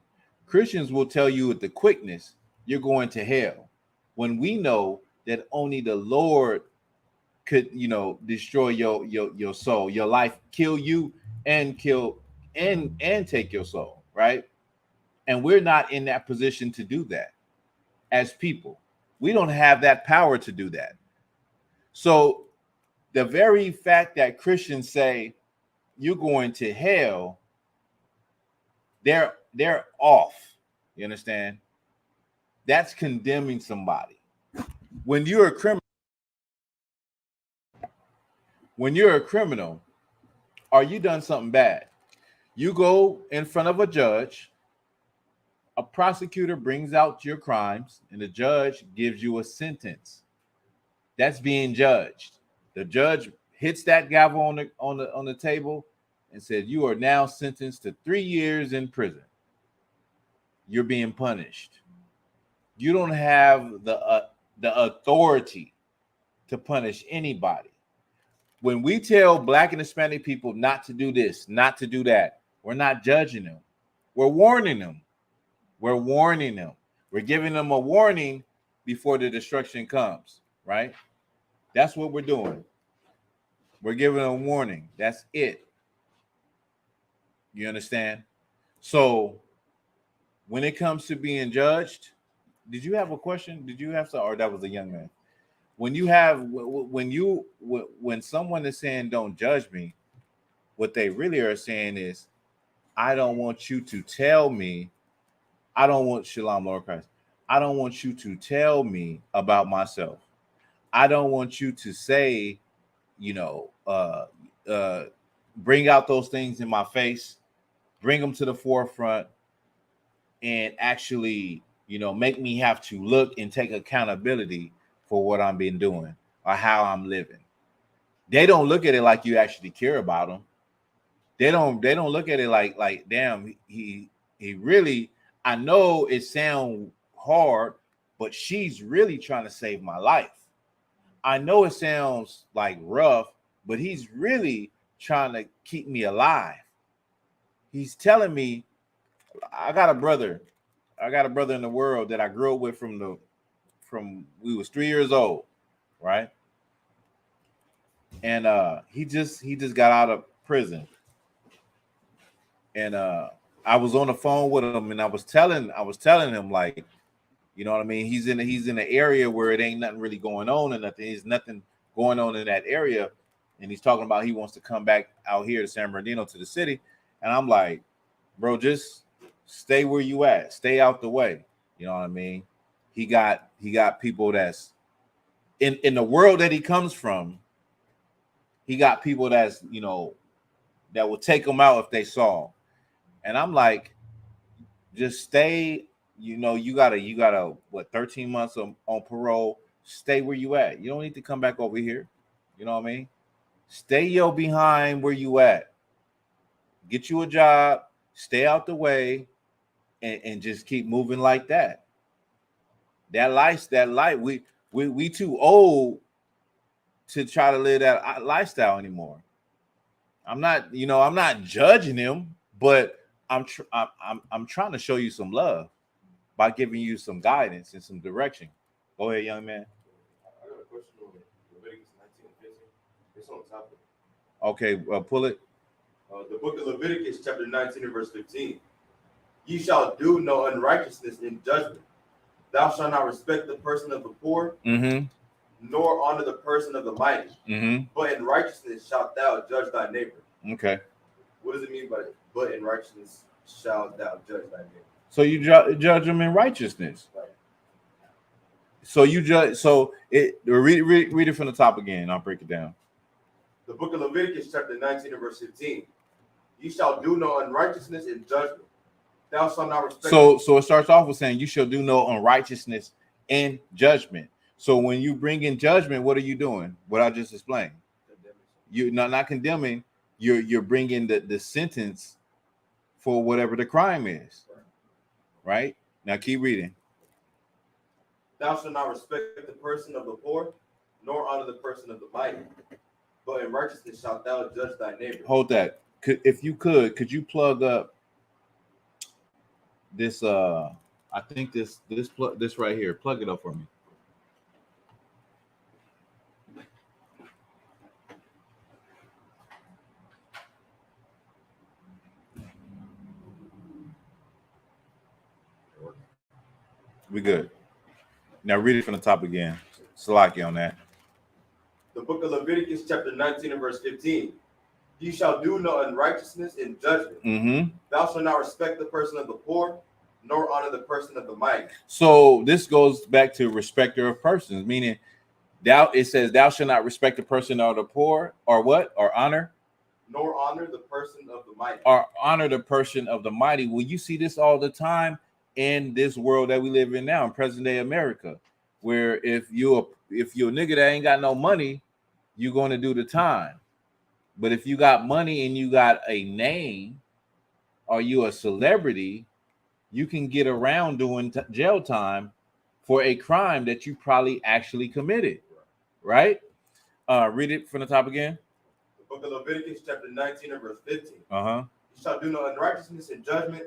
Christians will tell you with the quickness, you're going to hell. When we know that only the Lord could, destroy your soul, your life, kill you and take your soul, right? And we're not in that position to do that as people. We don't have that power to do that. So the very fact that Christians say you're going to hell, they're off. You understand? That's condemning somebody. When you're a criminal, or you done something bad, you go in front of a judge, a prosecutor brings out your crimes, and the judge gives you a sentence. That's being judged. The judge hits that gavel on the table and said, you are now sentenced to 3 years in prison. You're being punished. You don't have the authority to punish anybody. When we tell Black and Hispanic people not to do this, not to do that, we're not judging them. We're warning them. We're warning them. We're giving them a warning before the destruction comes, right? That's what we're doing. We're giving them a warning. That's it. You understand? So when it comes to being judged, did you have a question? Did you have some, or that was a young man? When someone is saying don't judge me, what they really are saying is, I don't want you to tell me, I don't want Shalom, Lord Christ. I don't want you to tell me about myself. I don't want you to say, bring out those things in my face, bring them to the forefront, and actually, make me have to look and take accountability for what I'm been doing or how I'm living. They don't look at it like you actually care about them. They don't look at it like damn, he really, I know it sounds hard, but she's really trying to save my life. I know it sounds like rough, but he's really trying to keep me alive. He's telling me, I got a brother in the world that I grew up with from we was 3 years old, right? And he just got out of prison. And I was on the phone with him, and I was telling him, like, you know what I mean? He's in an area where it ain't nothing really going on, and there's nothing going on in that area. And he's talking about he wants to come back out here to San Bernardino, to the city. And I'm like, bro, just stay where you at, stay out the way. You know what I mean? He got people that's in the world that he comes from. He got people that's, that will take him out if they saw him. And I'm like, just stay, you gotta what, 13 months on parole, stay where you at. You don't need to come back over here. You know what I mean? Stay your behind where you at. Get you a job, stay out the way, and just keep moving like that. That life, we too old to try to live that lifestyle anymore. I'm not judging him, but I'm trying to show you some love by giving you some guidance and some direction. Go ahead, young man. I got a question on Leviticus 19 and 15. It's on top of it. Okay, pull it. The book of Leviticus, chapter 19 and verse 15. Ye shall do no unrighteousness in judgment. Thou shalt not respect the person of the poor, nor honor the person of the mighty. But in righteousness shalt thou judge thy neighbor. Okay. What does it mean by but in righteousness shalt thou judge thy neighbor? So you judge them in righteousness. Right. So you judge. So read it from the top again. I'll break it down. The book of Leviticus, chapter 19 and verse 15. Ye shall do no unrighteousness in judgment. Thou shalt not respect. So it starts off with saying you shall do no unrighteousness in judgment. So when you bring in judgment, what are you doing? What I just explained. You're not condemning. You're bringing the sentence for whatever the crime is. Right? Now keep reading. Thou shalt not respect the person of the poor, nor honor the person of the mighty. But in righteousness shalt thou judge thy neighbor. Hold that. If you could you plug up this? I think this right here. Plug it up for me. We good. Now read it from the top again. Salaki on that. The book of Leviticus, chapter 19 and verse 15. You shall do no unrighteousness in judgment. Mm-hmm. Thou shalt not respect the person of the poor, nor honor the person of the mighty. So this goes back to respecter of persons, meaning it says thou shalt not respect the person of the poor, or what? Or honor? Nor honor the person of the mighty. Or honor the person of the mighty. Well, you see this all the time in this world that we live in now, in present day America, where if you're a nigga that ain't got no money, you're going to do the time. But if you got money and you got a name, or you a celebrity, you can get around doing jail time for a crime that you probably actually committed, right? Read it from the top again. The book of Leviticus, chapter 19 and verse 15. You shall do no unrighteousness in judgment.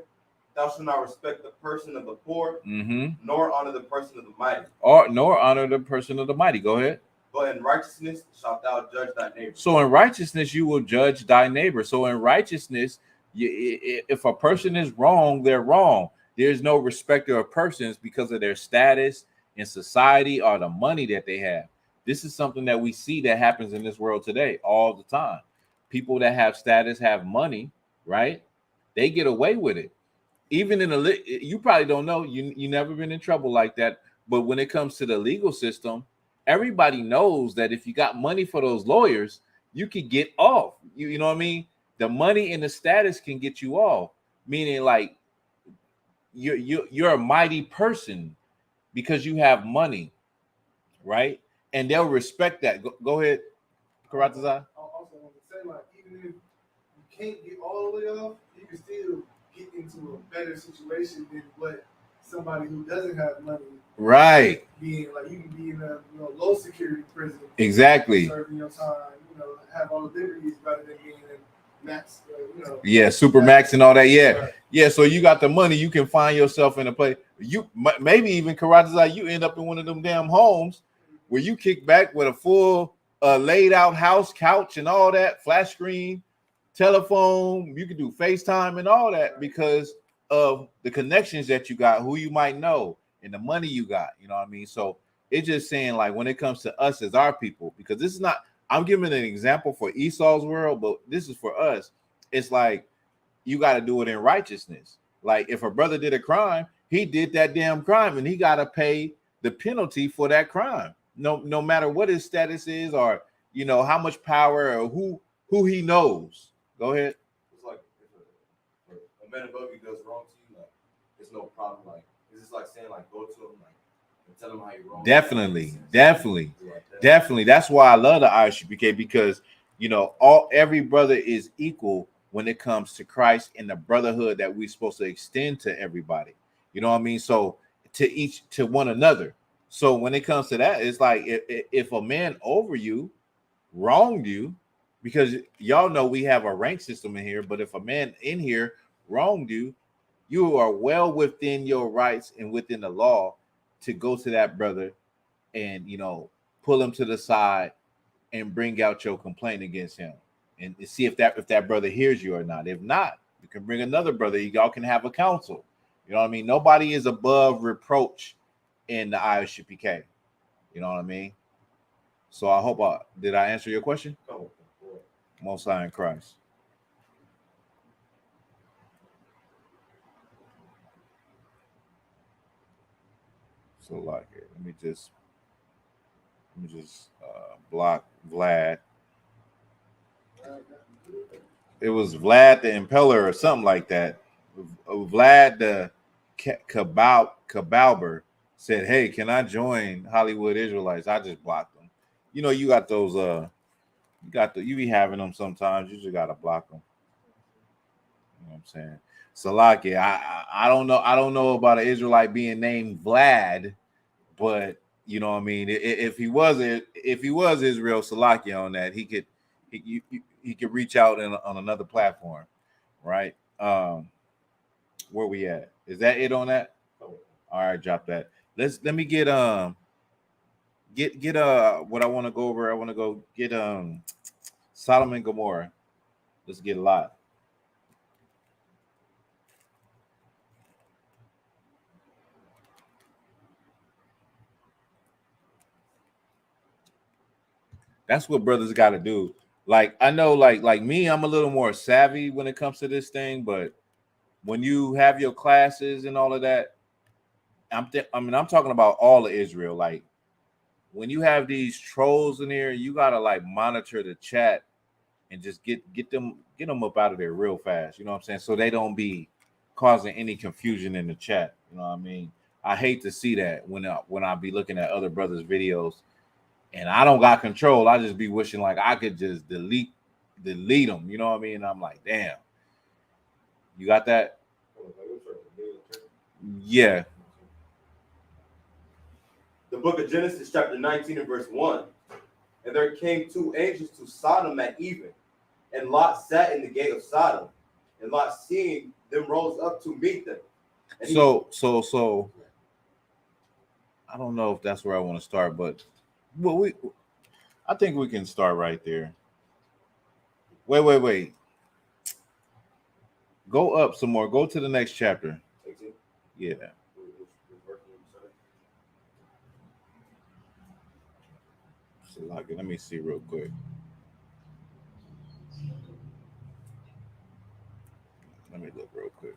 Thou shalt not respect the person of the poor, nor honor the person of the mighty. Nor honor the person of the mighty. Go ahead. But in righteousness shalt thou judge thy neighbor. So in righteousness you will judge thy neighbor. So in righteousness, if a person is wrong, they're wrong. There's no respecter of persons because of their status in society or the money that they have. This is something that we see that happens in this world today all the time. People that have status, have money, right? They get away with it. Even in you probably don't know, you never been in trouble like that. But when it comes to the legal system, everybody knows that if you got money for those lawyers, you could get off. You know what I mean? The money and the status can get you off. Meaning, like, you're a mighty person because you have money, right? And they'll respect that. Go ahead, Karatazai. I also want to say, like, even if you can't get all the way off, you can still get into a better situation than what somebody who doesn't have money. Right. Being like, you can be in a low security prison. Exactly. Serving your time, have all the liberties rather than being in max. Yeah, super max and all that. Yeah, right. Yeah. So you got the money, you can find yourself in a place. You maybe even Karatazai, you end up in one of them damn homes where you kick back with a full laid out house, couch, and all that, flash screen, telephone. You can do FaceTime and all that because of the connections that you got, who you might know, and the money you got. You know what I mean? So it's just saying, like, when it comes to us as our people, because this is not, I'm giving an example for Esau's world, but this is for us. It's like you got to do it in righteousness. Like, if a brother did a crime, he did that damn crime, and he got to pay the penalty for that crime. No matter what his status is, or how much power, or who he knows. Go ahead. It's like if a man above you does wrong to you, like, it's no problem. Like, it's just like saying, like, go to him, like, and tell him how you're wrong. Definitely. That's why I love the I.S.U.P.K, because every brother is equal when it comes to Christ and the brotherhood that we're supposed to extend to everybody. You know what I mean? So to one another. So when it comes to that, it's like if a man over you wronged you, because y'all know we have a rank system in here, but if a man in here wronged you, you are well within your rights and within the law to go to that brother and pull him to the side and bring out your complaint against him and see if that brother hears you or not. If not, you can bring another brother. Y'all can have a counsel. You know what I mean? Nobody is above reproach in the I.S.U.P.K. You know what I mean? So I hope did I answer your question? Oh, Most High in Christ. So like it. Let me just block Vlad. It was Vlad the Impeller or something like that. Vlad the Cabalber said, "Hey, can I join Hollywood Israelites?" I just blocked them. You got those. You be having them sometimes. You just gotta block them. You know what I'm saying? Salaki, I don't know. I don't know about an Israelite being named Vlad, But you know what I mean, if he was Israel Salakia on that, he could reach out on another platform, right? Where we at? Is that it on that? All right, drop that. Let me get what I want to go over. I want to go get Sodom and Gomorrah. Let's get a lot. That's what brothers got to do. Like I know, like me, I'm a little more savvy when it comes to this thing. But when you have your classes and all of that, I'm talking about all of Israel. Like when you have these trolls in here, you gotta like monitor the chat and just get them up out of there real fast. You know what I'm saying? So they don't be causing any confusion in the chat. You know what I mean? I hate to see that when I be looking at other brothers' videos and I don't got control. I just be wishing like I could just delete them. You know what I mean? And I'm like, damn. You got that? Yeah. The book of Genesis, chapter 19 and verse 1. And there came two angels to Sodom at even, and Lot sat in the gate of Sodom. And Lot, seeing them, rose up to meet them. And so I don't know if that's where I want to start, but I think we can start right there. Wait. Go up some more. Go to the next chapter. 18? Yeah. Let me see real quick. Let me look real quick.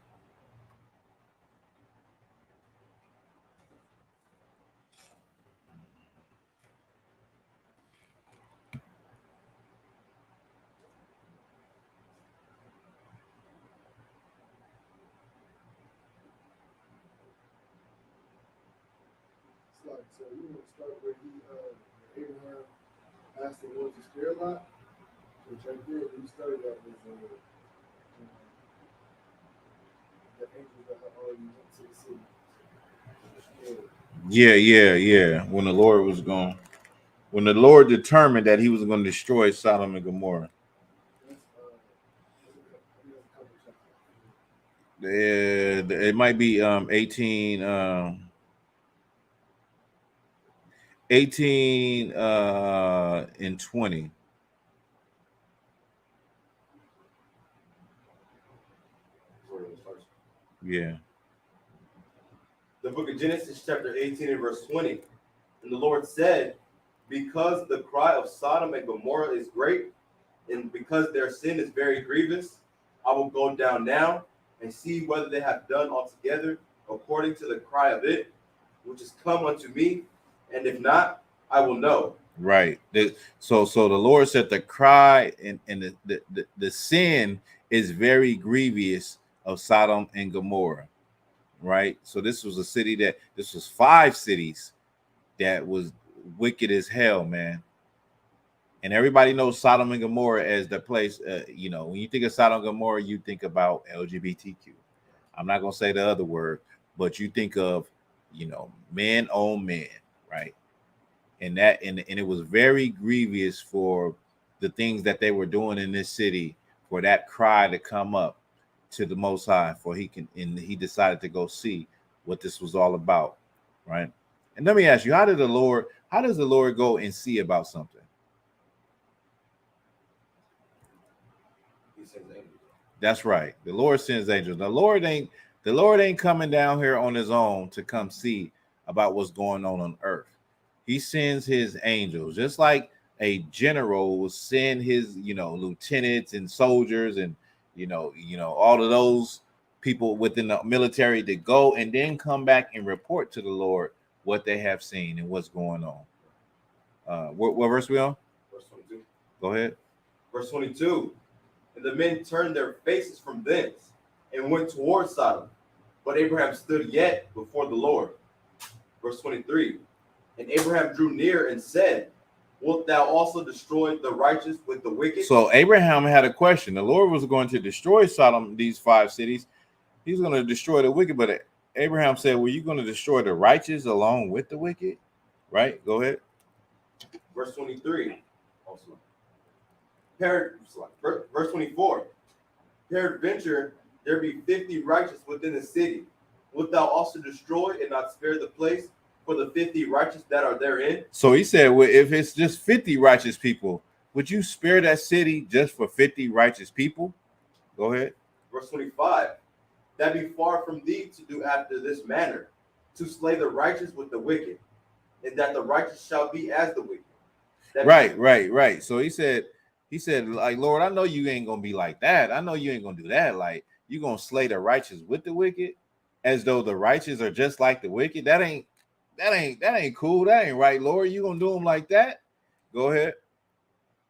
So you want to start where Abraham asked the Lord to spare Lot, which right there, when you started that was the angels that had already went to the city. Yeah. When the Lord determined that he was going to destroy Sodom and Gomorrah. It might be 18 and 20. Yeah. The book of Genesis, chapter 18 and verse 20. And the Lord said, because the cry of Sodom and Gomorrah is great, and because their sin is very grievous, I will go down now and see whether they have done altogether according to the cry of it, which is come unto me, and if not, I will know. Right. So the Lord said the cry and the sin is very grievous of Sodom and Gomorrah. Right. So this was this was 5 cities that was wicked as hell, man. And everybody knows Sodom and Gomorrah as the place. When you think of Sodom and Gomorrah, you think about LGBTQ. I'm not gonna say the other word, but you think of, men on men, right? And it was very grievous for the things that they were doing in this city, for that cry to come up to the Most High, for he decided to go see what this was all about, right? And let me ask you, how does the Lord go and see about something? He sends angels. That's right. The Lord sends angels. The Lord ain't coming down here on his own to come see about what's going on earth. He sends his angels, just like a general will send his, lieutenants and soldiers and all of those people within the military to go and then come back and report to the Lord what they have seen and what's going on. What verse we on? Verse 22. Go ahead. Verse 22. And the men turned their faces from thence and went towards Sodom. But Abraham stood yet before the Lord. Verse 23. And Abraham drew near and said, wilt thou also destroy the righteous with the wicked? So Abraham had a question. The Lord was going to destroy Sodom, these 5 cities. He's going to destroy the wicked, but Abraham said, "Were you going to destroy the righteous along with the wicked?" Right? Go ahead. Verse 23. Verse 24. Peradventure there be 50 righteous within the city. Wilt thou also destroy and not spare the place for the 50 righteous that are therein? So he said, well, if it's just 50 righteous people, would you spare that city just for 50 righteous people? Go ahead. Verse 25. That be far from thee to do after this manner, to slay the righteous with the wicked, and that the righteous shall be as the wicked. Right. So he said, like, Lord, I know you ain't gonna be like that. I know you ain't gonna do that. Like, you gonna slay the righteous with the wicked, as though the righteous are just like the wicked. That ain't cool. That ain't right, Lord. You gonna do them like that? Go ahead.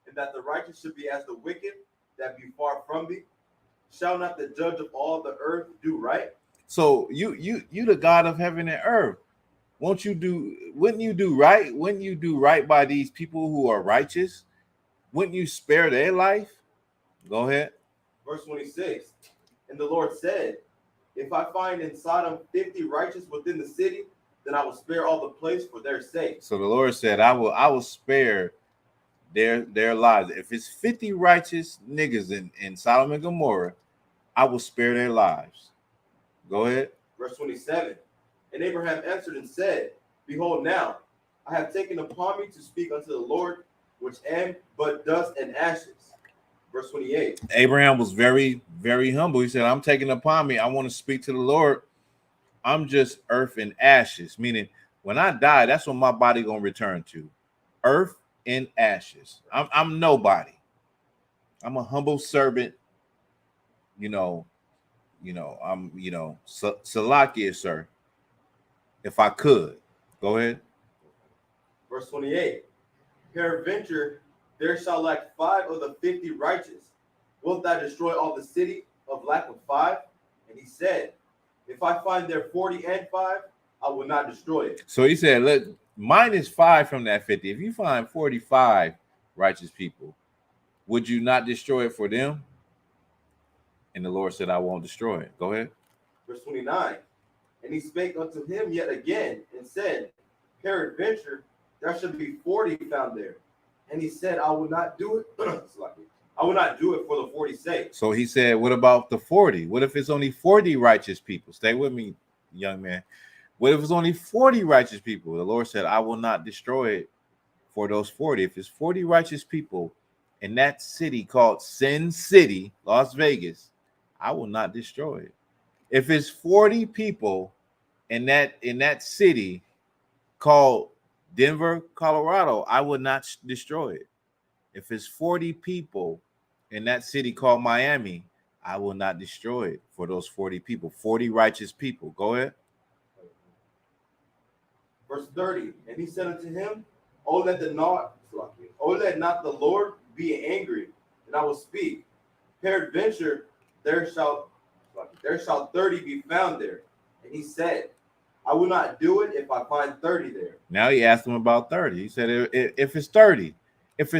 And that the righteous should be as the wicked, that be far from thee. Shall not the judge of all the earth do right? So you the God of heaven and earth. Wouldn't you do right? Wouldn't you do right by these people who are righteous? Wouldn't you spare their life? Go ahead. Verse 26. And the Lord said, if I find in Sodom 50 righteous within the city, then I will spare all the place for their sake. So the Lord said, I will spare their lives. If it's 50 righteous niggas in Sodom and Gomorrah, I will spare their lives. Go ahead. Verse 27. And Abraham answered and said, behold, now I have taken upon me to speak unto the Lord, which am but dust and ashes. Verse 28. Abraham was very, very humble. He said, I'm taking upon me. I want to speak to the Lord. I'm just earth and ashes. Meaning, when I die, that's what my body gonna return to. Earth and ashes. I'm nobody. I'm a humble servant. I'm Salakia, sir. If I could. Go ahead. Verse 28. Peradventure there shall lack 5 of the 50 righteous. Wilt thou destroy all the city of lack of 5? And he said, if I find there 40 and 5, I will not destroy it. So he said, look, minus 5 from that 50. If you find 45 righteous people, would you not destroy it for them? And the Lord said, I won't destroy it. Go ahead. Verse 29. And he spake unto him yet again and said, peradventure there shall be 40 found there. And he said, I will not do it. I will not do it for the 40's sake. So he said, what about the 40? What if it's only 40 righteous people? Stay with me, young man. What if it's only 40 righteous people? The Lord said, I will not destroy it for those 40. If it's 40 righteous people in that city called Sin City, Las Vegas, I will not destroy it. If it's 40 people in that city called Denver, Colorado, I would not destroy it. If it's 40 people in that city called Miami, I will not destroy it for those 40 people, 40 righteous people. Go ahead. Verse 30. And he said unto him, Oh, let not the Lord be angry, and I will speak. Peradventure there shall 30 be found there. And he said, I will not do it if I find 30 there. Now he asked him about 30. He said, if it's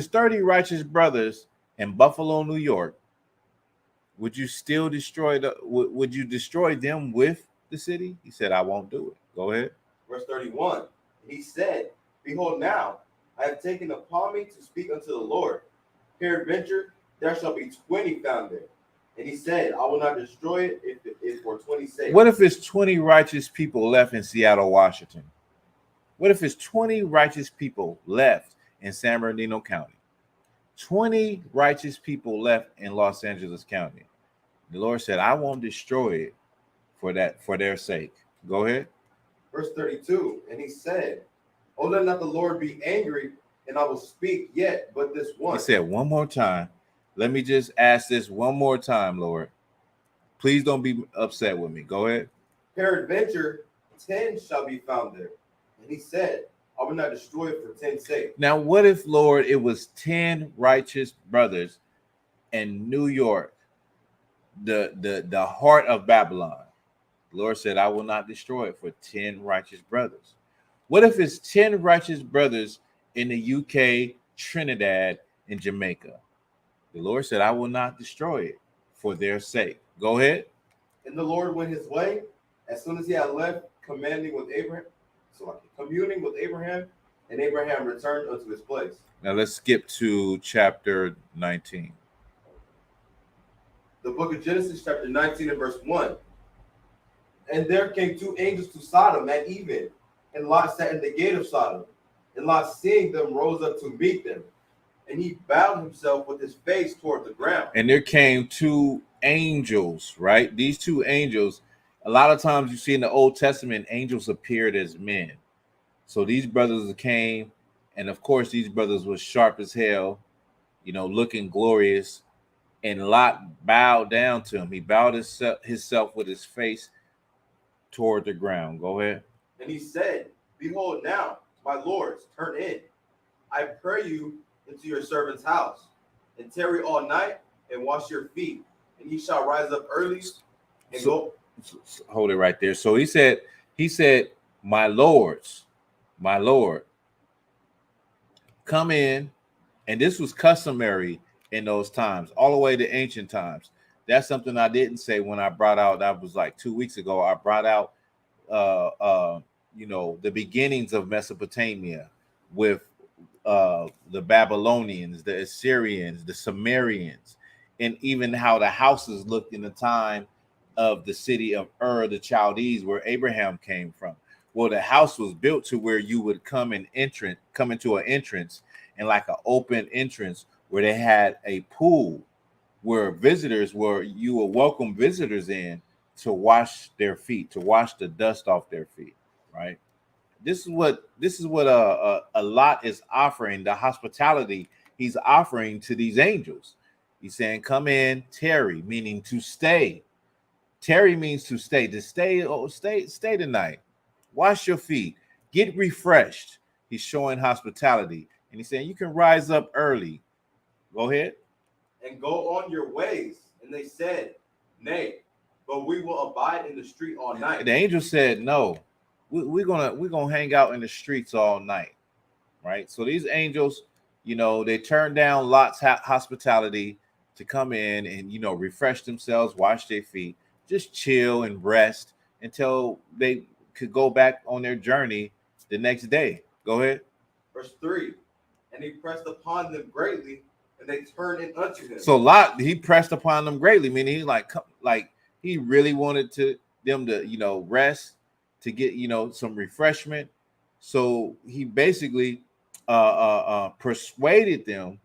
30 righteous brothers in Buffalo, New York, would you still destroy would you destroy them with the city? He said, I won't do it. Go ahead. Verse 31. And he said, behold, now I have taken upon me to speak unto the Lord. Peradventure there shall be 20 found there. And he said, I will not destroy it if it is for 20's sake. What if it's 20 righteous people left in Seattle, Washington? What if it's 20 righteous people left in San Bernardino County? 20 righteous people left in Los Angeles County. The Lord said, I won't destroy it for their sake. Go ahead. Verse 32. And he said, Oh, let not the Lord be angry, and I will speak yet but this one. He said, one more time. Let me just ask this one more time, Lord. Please don't be upset with me. Go ahead. Peradventure 10 shall be found there. And he said, I will not destroy it for 10's sake. Now, what if, Lord, it was 10 righteous brothers in New York, the heart of Babylon? The Lord said, I will not destroy it for 10 righteous brothers. What if it's 10 righteous brothers in the UK, Trinidad, and Jamaica? The Lord said, I will not destroy it for their sake. Go ahead. And the Lord went his way As soon as he had left communing with Abraham, and Abraham returned unto his place. Now let's skip to chapter 19. The book of Genesis, chapter 19 and verse 1. And there came two angels to Sodom at even, and Lot sat in the gate of Sodom. And Lot, seeing them, rose up to meet them. And he bowed himself with his face toward the ground. And there came two angels, right? These two angels, a lot of times you see in the Old Testament, angels appeared as men. So these brothers came, and of course, these brothers were sharp as hell, looking glorious. And Lot bowed down to him. He bowed himself with his face toward the ground. Go ahead. And he said, Behold now, my lords, turn in. I pray you into your servant's house, and tarry all night, and wash your feet, and ye shall rise up early and go. Hold it right there. So he said, my lords, my Lord, come in. And this was customary in those times, all the way to ancient times. That's something I didn't say when I brought out, that was like 2 weeks ago. I brought out, the beginnings of Mesopotamia with the Babylonians, the Assyrians, the Sumerians, and even how the houses looked in the time of the city of the Chaldees, where Abraham came from. Well, the house was built to where you would come into an entrance, and like an open entrance where they had a pool where you will welcome visitors in to wash their feet, to wash the dust off their feet, right? This is what a Lot is offering, the hospitality he's offering to these angels. He's saying, come in, tarry, meaning to stay. Tarry means to stay, stay tonight. Wash your feet, get refreshed. He's showing hospitality. And he's saying, you can rise up early. Go ahead. And go on your ways. And they said, Nay, but we will abide in the street all night. The angel said, no, we're gonna hang out in the streets all night. Right? So these angels, they turned down Lot's hospitality to come in and, refresh themselves, wash their feet, just chill and rest until they could go back on their journey the next day. Go ahead. Verse 3. And he pressed upon them greatly, and they turned in unto him. So Lot, he pressed upon them greatly, meaning he really wanted them to, rest, to get, some refreshment. So he basically persuaded them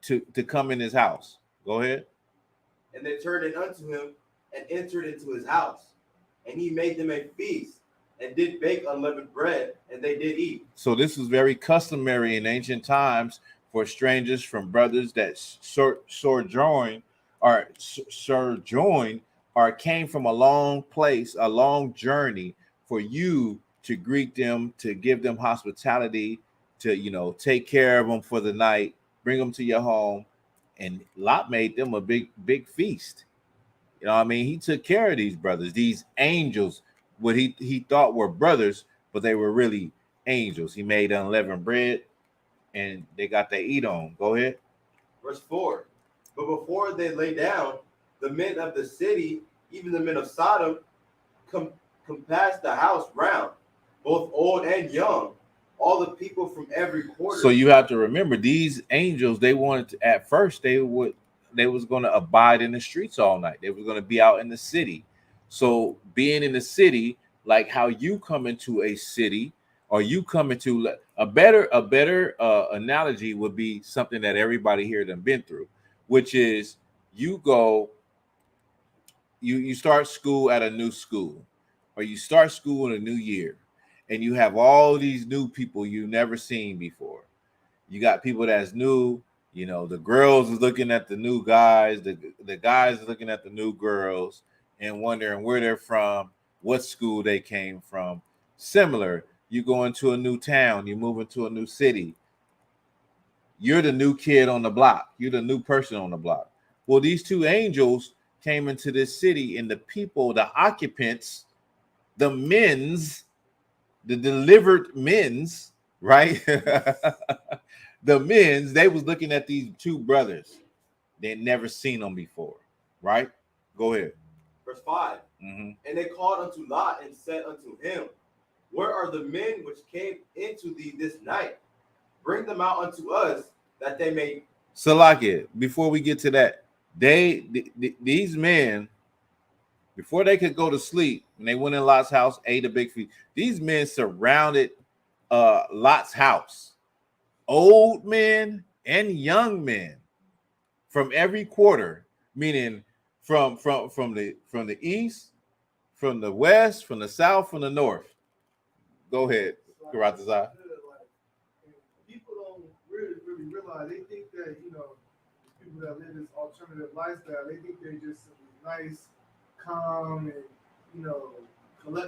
to come in his house. Go ahead. And they turned in unto him and entered into his house. And he made them a feast, and did bake unleavened bread, and they did eat. So this was very customary in ancient times for strangers from brothers that sojourn or came from a long place, a long journey, for you to greet them, to give them hospitality, to take care of them for the night, bring them to your home. And Lot made them a big feast. He took care of these brothers, these angels, what he thought were brothers, but they were really angels. He made unleavened bread, and they got their eat on. Go ahead. Verse 4. But before they lay down, the men of the city, even the men of Sodom, compassed the house round, both old and young, all the people from every quarter. So you have to remember, these angels, they wanted to, at first, they was going to abide in the streets all night. They were going to be out in the city. So being in the city, like how you come into a city, or you come into a better analogy would be something that everybody here done been through, which is you start school at a new school, or you start school in a new year, and you have all these new people you've never seen before. You got people that's new. The girls is looking at the new guys, the guys are looking at the new girls and wondering where they're from, what school they came from. Similar, you go into a new town, you move into a new city. You're the new kid on the block. You're the new person on the block. Well, these two angels came into this city, and the people, the occupants, the delivered men's, right? The men's, they was looking at these two brothers. They'd never seen them before, right? Go ahead. Verse 5. Mm-hmm. And they called unto Lot and said unto him, where are the men which came into thee this night? Bring them out unto us, that they may. Salakia, before we get to that, these men, before they could go to sleep, when they went in Lot's house, ate a big feast, these men surrounded Lot's house. Old men and young men from every quarter, meaning from the east, from the west, from the south, from the north. Go ahead, Karatazar. People don't really realize. They think that, people that live this alternative lifestyle, they think they're just nice, calm, and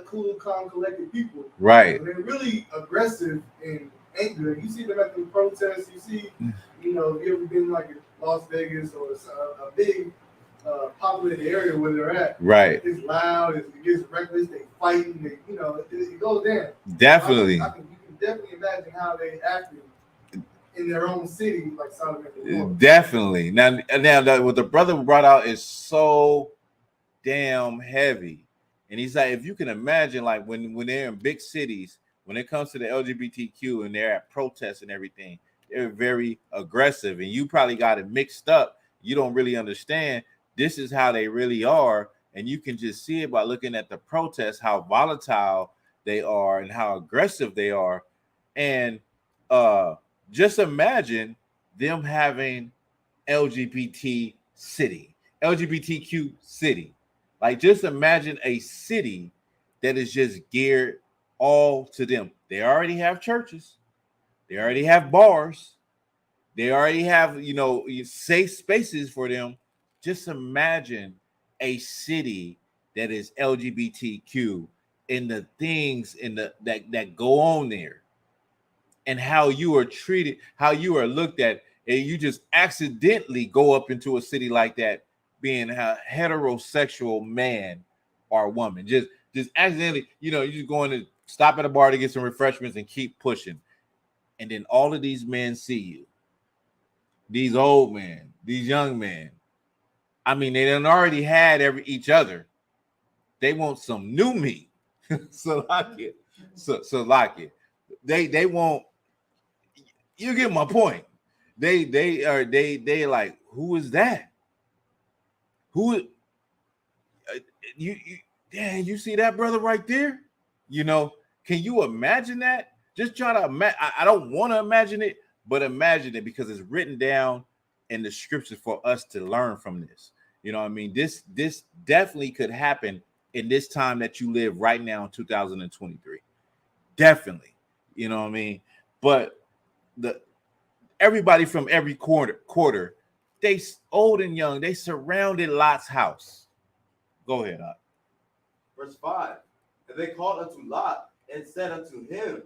cool, calm, collected people. Right. And they're really aggressive and angry. You see them at the protests. You see, if you ever been like in Las Vegas or a big populated area where they're at. Right. It's loud. It gets reckless. They fighting. It goes down. Definitely. You can definitely imagine how they acted in their own city, like Sodom and Gomorrah. Definitely. Now, what the brother brought out is so damn heavy, and he's like, if you can imagine, like when they're in big cities, when it comes to the LGBTQ and they're at protests and everything, they're very aggressive, and you probably got it mixed up. You don't really understand. This is how they really are, and you can just see it by looking at the protests, how volatile they are and how aggressive they are, and just imagine them having LGBTQ city. Like, just imagine a city that is just geared all to them. They already have churches. They already have bars. They already have, safe spaces for them. Just imagine a city that is LGBTQ and the things that go on there, and how you are treated, how you are looked at, and you just accidentally go up into a city like that, being a heterosexual man or woman, just accidentally, you're just going to stop at a bar to get some refreshments and keep pushing, and then all of these men see you, these old men, these young men. I mean, they done already had each other. They want some new meat. So like it. So like it. They want. You get my point. They like, who is that? Who you you see that brother right there? Can you imagine that? Just try to imagine. I don't want to imagine it, but imagine it, because it's written down in the scriptures for us to learn from this. You know what I mean? This definitely could happen in this time that you live right now in 2023. Definitely. You know what I mean? But everybody from every quarter, they old and young, they surrounded Lot's house. Go ahead, Ott. Verse 5. And they called unto Lot and said unto him,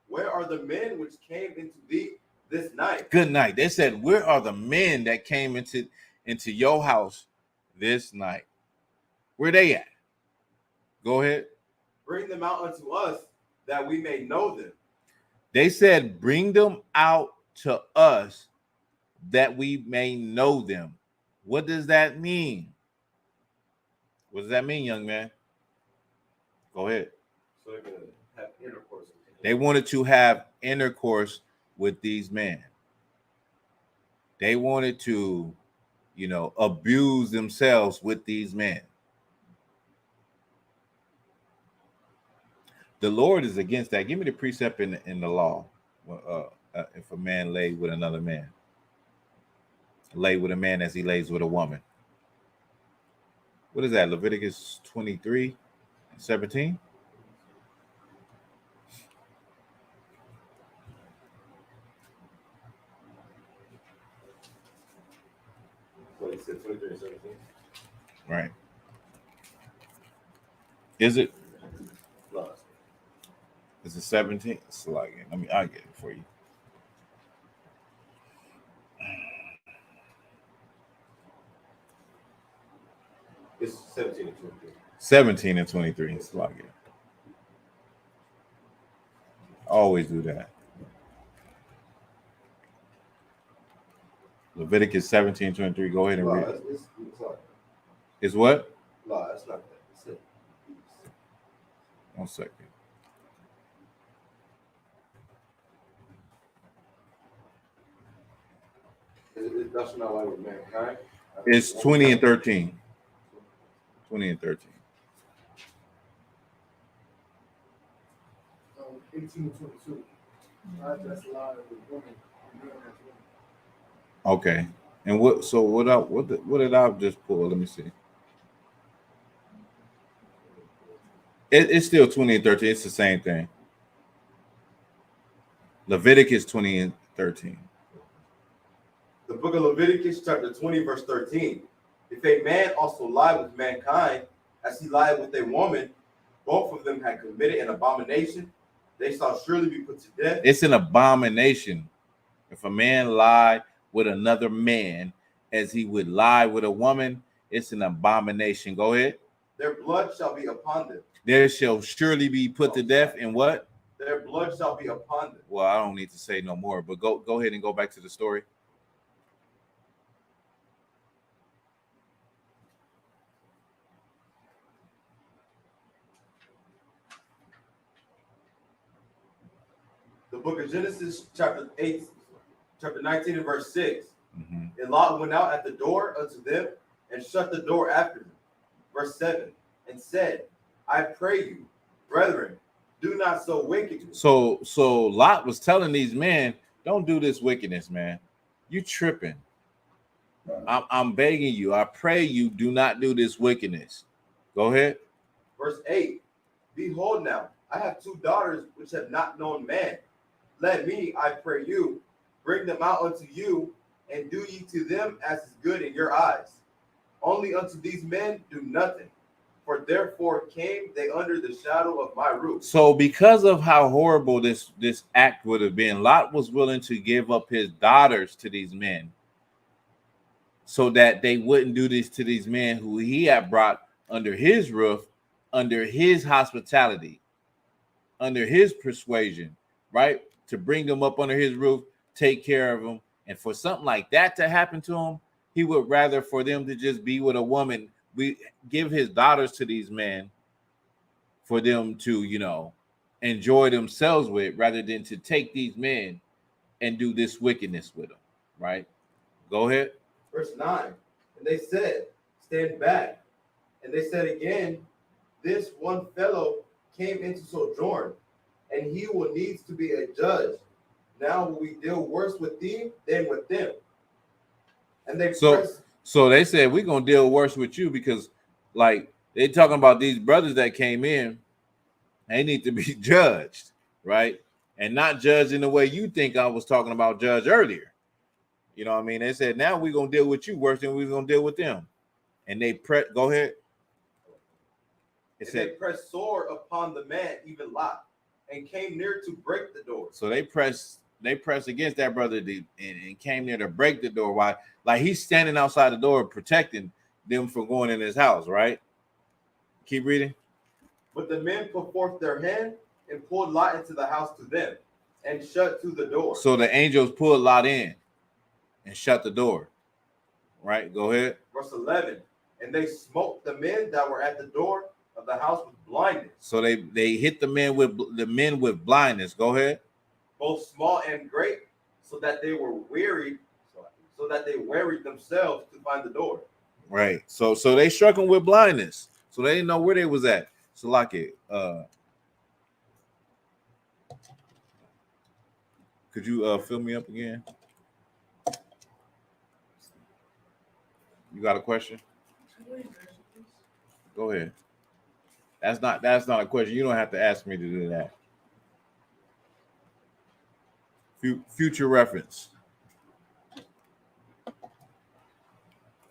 where are the men which came into thee this night? Good night. They said, where are the men that came into your house this night? Where they at? Go ahead. Bring them out unto us, that we may know them. They said, bring them out to us, that we may know them. What does that mean? What does that mean, young man? Go ahead. So they're going to have intercourse. They wanted to have intercourse with these men. They wanted to, abuse themselves with these men. The Lord is against that. Give me the precept in the law. If a man lay with another man, lay with a man as he lays with a woman. What is that? Leviticus 23:17. What he said, 23:17. Right. Is it? No. Is it 17? It's like, I'll get it for you. It's 17 and 23. 17 and 23. It's like it. Always do that. Leviticus 17:23. Go ahead and read it. It's not. It's what? No, it's not that. 1 second. That's not like with mankind. It's 20 and 13. 20 and 13. 18 and 22. Not just lie with women. Okay. And what? So what did I just pull? Let me see. It's still 20 and 13. It's the same thing. Leviticus 20 and 13. The book of Leviticus, chapter 20, verse 13. If a man also lie with mankind, as he lied with a woman, both of them had committed an abomination. They shall surely be put to death. It's an abomination. If a man lie with another man as he would lie with a woman, it's an abomination. Go ahead. Their blood shall be upon them. There shall surely be put to death. And what? Their blood shall be upon them. Well, I don't need to say no more, but go ahead and go back to the story. The book of Genesis, chapter 19 and verse 6. Mm-hmm. And Lot went out at the door unto them and shut the door after them. Verse 7. And said, I pray you, brethren, do not so wickedly. So Lot was telling these men, don't do this wickedness, man. You tripping. I'm begging you. I pray you do not do this wickedness. Go ahead. Verse 8. Behold now, I have 2 daughters which have not known man. Let me, I pray you, bring them out unto you, and do ye to them as is good in your eyes. Only unto these men do nothing, for therefore came they under the shadow of my roof. So because of how horrible this act would have been, Lot was willing to give up his daughters to these men so that they wouldn't do this to these men who he had brought under his roof, under his hospitality, under his persuasion, right? To bring them up under his roof, take care of them. And for something like that to happen to him, he would rather for them to just be with a woman. We give his daughters to these men for them to, enjoy themselves with, rather than to take these men and do this wickedness with them, right? Go ahead. Verse 9. And they said, stand back. And they said again, this one fellow came into sojourn, and he will needs to be a judge. Now will we deal worse with thee than with them? And they so they said, we're gonna deal worse with you, because like they talking about these brothers that came in, they need to be judged, right? And not judged in the way you think I was talking about judge earlier. You know what I mean? They said, now we're gonna deal with you worse than we're gonna deal with them. And they go ahead. They pressed sore upon the man, even Lot, and came near to break the door. So they pressed against that brother and came near to break the door. Why? Like he's standing outside the door protecting them from going in his house, right? Keep reading. But the men put forth their hand and pulled Lot into the house to them and shut to the door. So the angels pulled Lot in and shut the door, right? Go ahead. Verse 11. And they smote the men that were at the door of the house with blindness. So they hit the men with blindness. Go ahead. Both small and great, so that they were wearied, so that they wearied themselves to find the door. Right. So they struck them with blindness. So they didn't know where they was at. So like it. Could you fill me up again? You got a question? Go ahead. That's not a question. You don't have to ask me to do that. Future reference.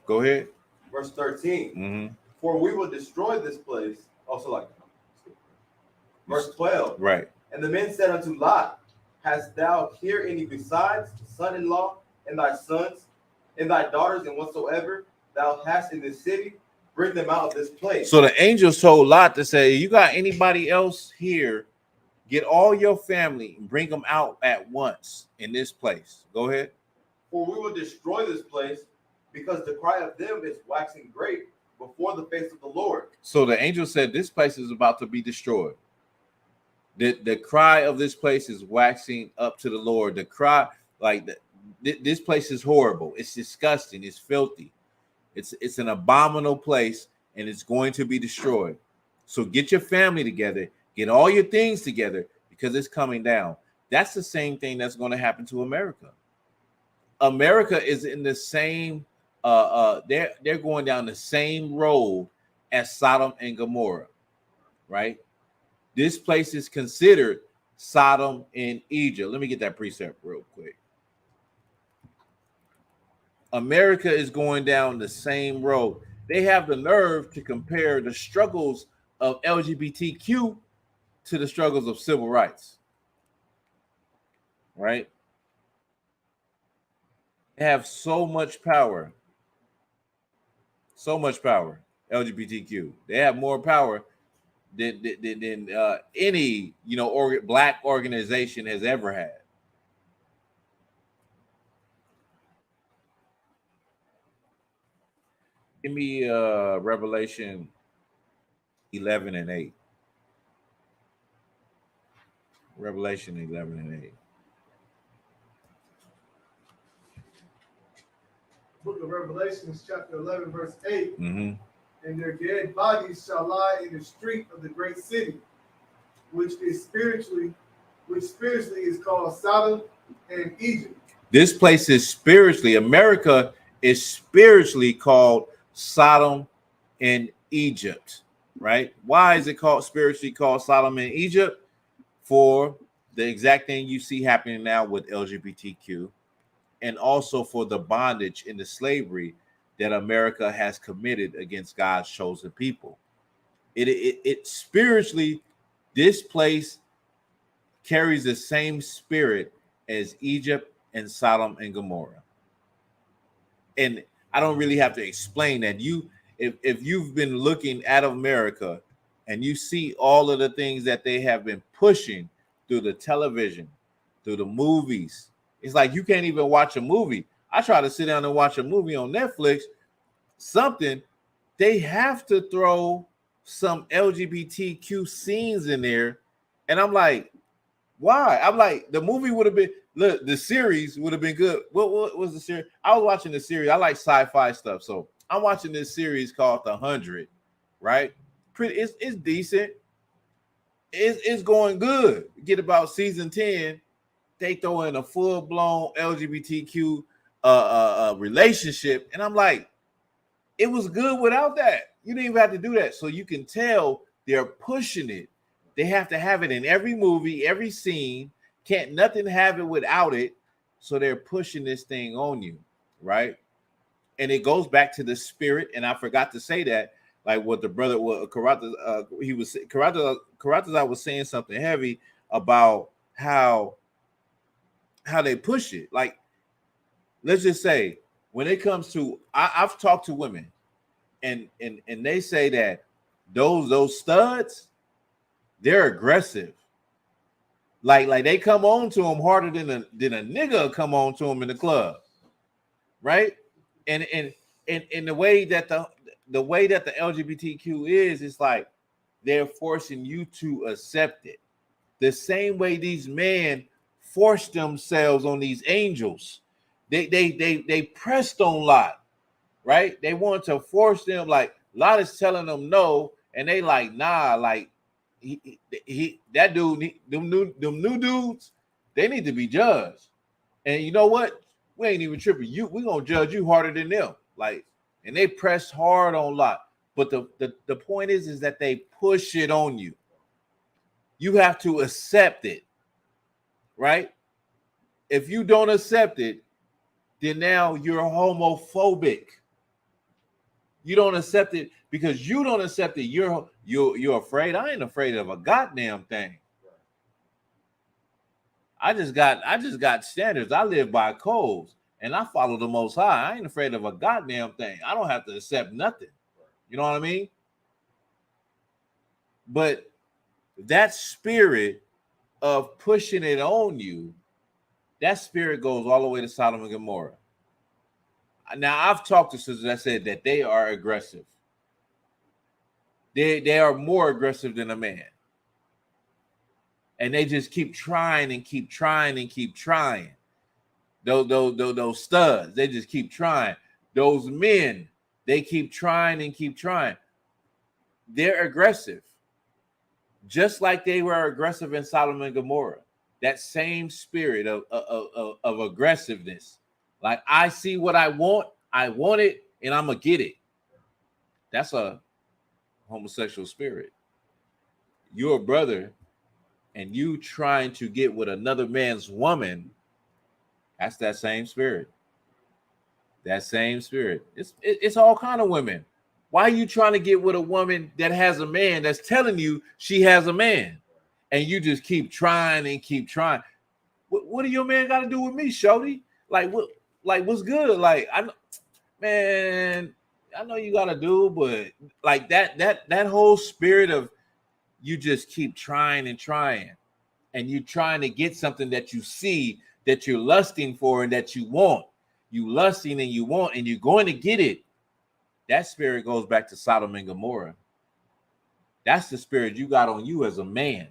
Go ahead. Verse 13. Mm-hmm. For we will destroy this place. Also like verse 12. Right. And the men said unto Lot, hast thou here any besides son-in-law and thy sons and thy daughters, and whatsoever thou hast in this city, bring them out of this place. So the angels told Lot to say, you got anybody else here? Get all your family and bring them out at once in this place. Go ahead. For we will destroy this place, because the cry of them is waxing great before the face of the Lord. So the angel said, this place is about to be destroyed. The cry of this place is waxing up to the Lord. The cry, like this place is horrible. It's disgusting. It's filthy. It's an abominable place, and it's going to be destroyed. So get your family together, get all your things together, because it's coming down. That's the same thing that's going to happen to America. America is in the same they're going down the same road as Sodom and Gomorrah, right? This place is considered Sodom and Egypt. Let me get that precept real quick. America is going down the same road. They have the nerve to compare the struggles of LGBTQ to the struggles of civil rights, right? They have so much power. So much power. LGBTQ. They have more power than any black organization has ever had. Give me Revelation 11 and 8. Revelation 11 and 8. Book of Revelations, chapter 11, verse 8. Mm-hmm. And their dead bodies shall lie in the street of the great city, which spiritually is called Sodom and Egypt. This place is spiritually, America is spiritually called Sodom and Egypt, right? Why is it called spiritually called Sodom and Egypt? For the exact thing you see happening now with LGBTQ, and also for the bondage and the slavery that America has committed against God's chosen people. It spiritually, this place carries the same spirit as Egypt and Sodom and Gomorrah. And I don't really have to explain that. If you've been looking at America and you see all of the things that they have been pushing through the television, through the movies, it's like you can't even watch a movie. I try to sit down and watch a movie on Netflix, something, they have to throw some LGBTQ scenes in there. And I'm like, why? I'm like, the movie would have been, look, the series would have been good. What was the series? I was watching the series. I like sci-fi stuff. So I'm watching this series called The 100, right? It's decent. It's going good. Get about season 10. They throw in a full-blown LGBTQ relationship. And I'm like, it was good without that. You didn't even have to do that. So you can tell they're pushing it. They have to have it in every movie, every scene. Can't nothing have it without it. So they're pushing this thing on you, right? And it goes back to the spirit. And I forgot to say that, like what the brother, Karata was saying something heavy about how they push it. Like, let's just say when it comes to, I've talked to women, and they say that those studs, they're aggressive. Like they come on to them harder than a nigga come on to them in the club, right? And the way that the LGBTQ is, it's like they're forcing you to accept it. The same way these men force themselves on these angels. They pressed on Lot, right? They want to force them, like Lot is telling them no, and they like, nah, like that dude, them new dudes, they need to be judged. And you know what? We ain't even tripping. We gonna judge you harder than them. Like, and they pressed hard on Lot. But the point is that they push it on you. You have to accept it, right? If you don't accept it, then now you're homophobic. You don't accept it because you don't accept it. You're afraid. I ain't afraid of a goddamn thing. I just got standards. I live by codes and I follow the Most High. I ain't afraid of a goddamn thing. I don't have to accept nothing. You know what I mean? But that spirit of pushing it on you, that spirit goes all the way to Sodom and Gomorrah. Now, I've talked to sisters that said that they are aggressive. They are more aggressive than a man. and they just keep trying and keep trying and keep trying. Those studs, they just keep trying. Those men, they keep trying and keep trying. They're aggressive, just like they were aggressive in Sodom and Gomorrah. That same spirit of aggressiveness. Like, I see what I want it, and I'm gonna get it. That's a homosexual spirit. You're a brother, and you trying to get with another man's woman. That's that same spirit. That same spirit. It's all kind of women. Why are you trying to get with a woman that has a man that's telling you she has a man, and you just keep trying and keep trying? What do your man got to do with me, shorty? Like, what? Like, what's good? Like, man, I know you got to do, but like that whole spirit of you just keep trying and trying, and you trying to get something that you see that you're lusting for and that you want. You lusting and you want, and you're going to get it. That spirit goes back to Sodom and Gomorrah. That's the spirit you got on you as a man.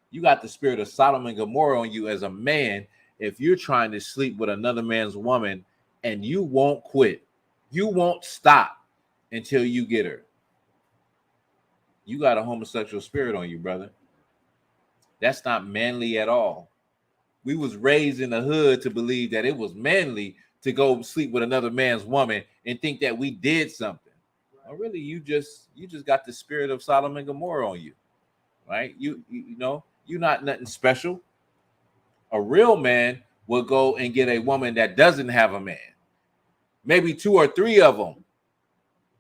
You got the spirit of Sodom and Gomorrah on you as a man if you're trying to sleep with another man's woman and you won't quit. You won't stop until you get her. You got a homosexual spirit on you, brother. That's not manly at all. We was raised in the hood to believe that it was manly to go sleep with another man's woman and think that we did something. Well, really, you just got the spirit of Sodom and Gomorrah on you, right? You know, you're not nothing special. A real man will go and get a woman that doesn't have a man, maybe 2 or 3 of them.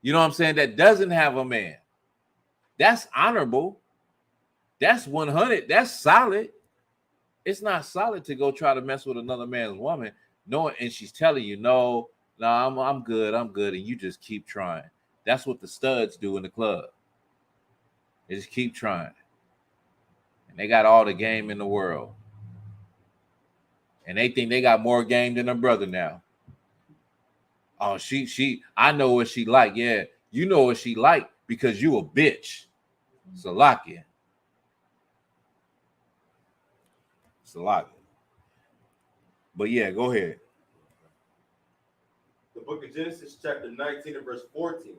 You know what I'm saying? That doesn't have a man. That's honorable. That's 100. That's solid. It's not solid to go try to mess with another man's woman, knowing, and she's telling you, no, I'm good, and you just keep trying. That's what the studs do in the club. They just keep trying, and they got all the game in the world, and they think they got more game than their brother now. Oh, I know what she like. Yeah, you know what she like because you a bitch. Salakia. But yeah, go ahead. The book of Genesis, chapter 19 and verse 14.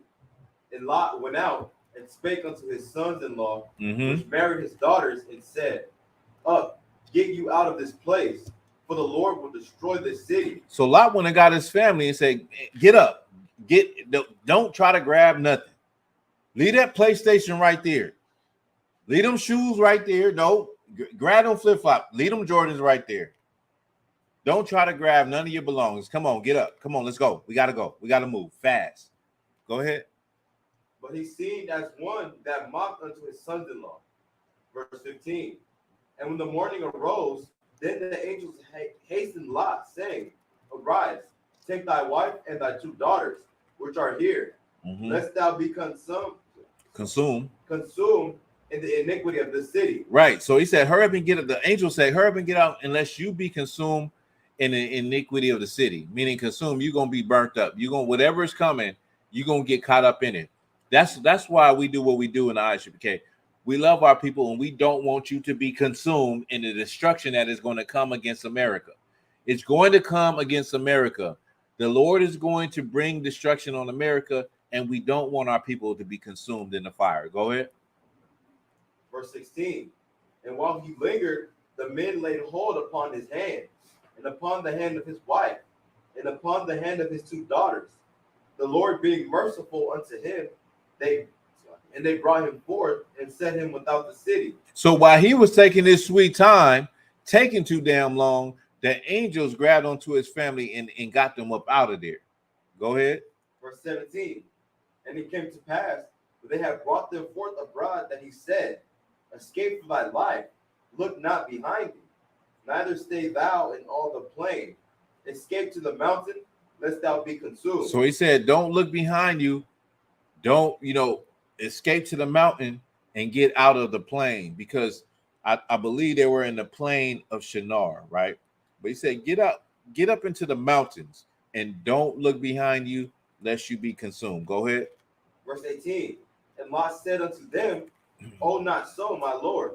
And Lot went out and spake unto his sons-in-law, which married his daughters, and said, Up, get you out of this place, for the Lord will destroy this city. So Lot went and got his family and said, get up. Don't try to grab nothing. Leave that PlayStation right there. Leave them shoes right there. No, grab them flip-flop. Leave them Jordans right there. Don't try to grab none of your belongings. Come on, get up. Come on, let's go. We got to go. We got to move fast. Go ahead. But he seemed as one that mocked unto his sons-in-law. Verse 15. And when the morning arose, then the angels hastened Lot, saying, Arise, take thy wife and thy 2 daughters, which are here, lest thou be consumed in the iniquity of the city. Right. So he said, hurry up and get up. The angel said, hurry up and get out, unless you be consumed in the iniquity of the city. Meaning consumed, you're gonna be burnt up. You're gonna, whatever is coming, you're gonna get caught up in it. That's why we do what we do in the I.S.U.P.K. We love our people, and we don't want you to be consumed in the destruction that is going to come against America. It's going to come against America. The Lord is going to bring destruction on America, and we don't want our people to be consumed in the fire. Go ahead. Verse 16. And while he lingered, the men laid hold upon his hand, and upon the hand of his wife, and upon the hand of his 2 daughters. The Lord being merciful unto him, they brought him forth and set him without the city. So while he was taking his sweet time, taking too damn long, the angels grabbed onto his family and got them up out of there. Go ahead. Verse 17. And it came to pass, when they had brought them forth abroad, that he said, Escape for thy life, look not behind thee, neither stay thou in all the plain. Escape to the mountain, lest thou be consumed. So he said, don't look behind you. Don't, escape to the mountain and get out of the plain, because I believe they were in the plain of Shinar, right? But he said, get up into the mountains and don't look behind you, lest you be consumed. Go ahead. Verse 18. And Lot said unto them, Oh, not so, my Lord.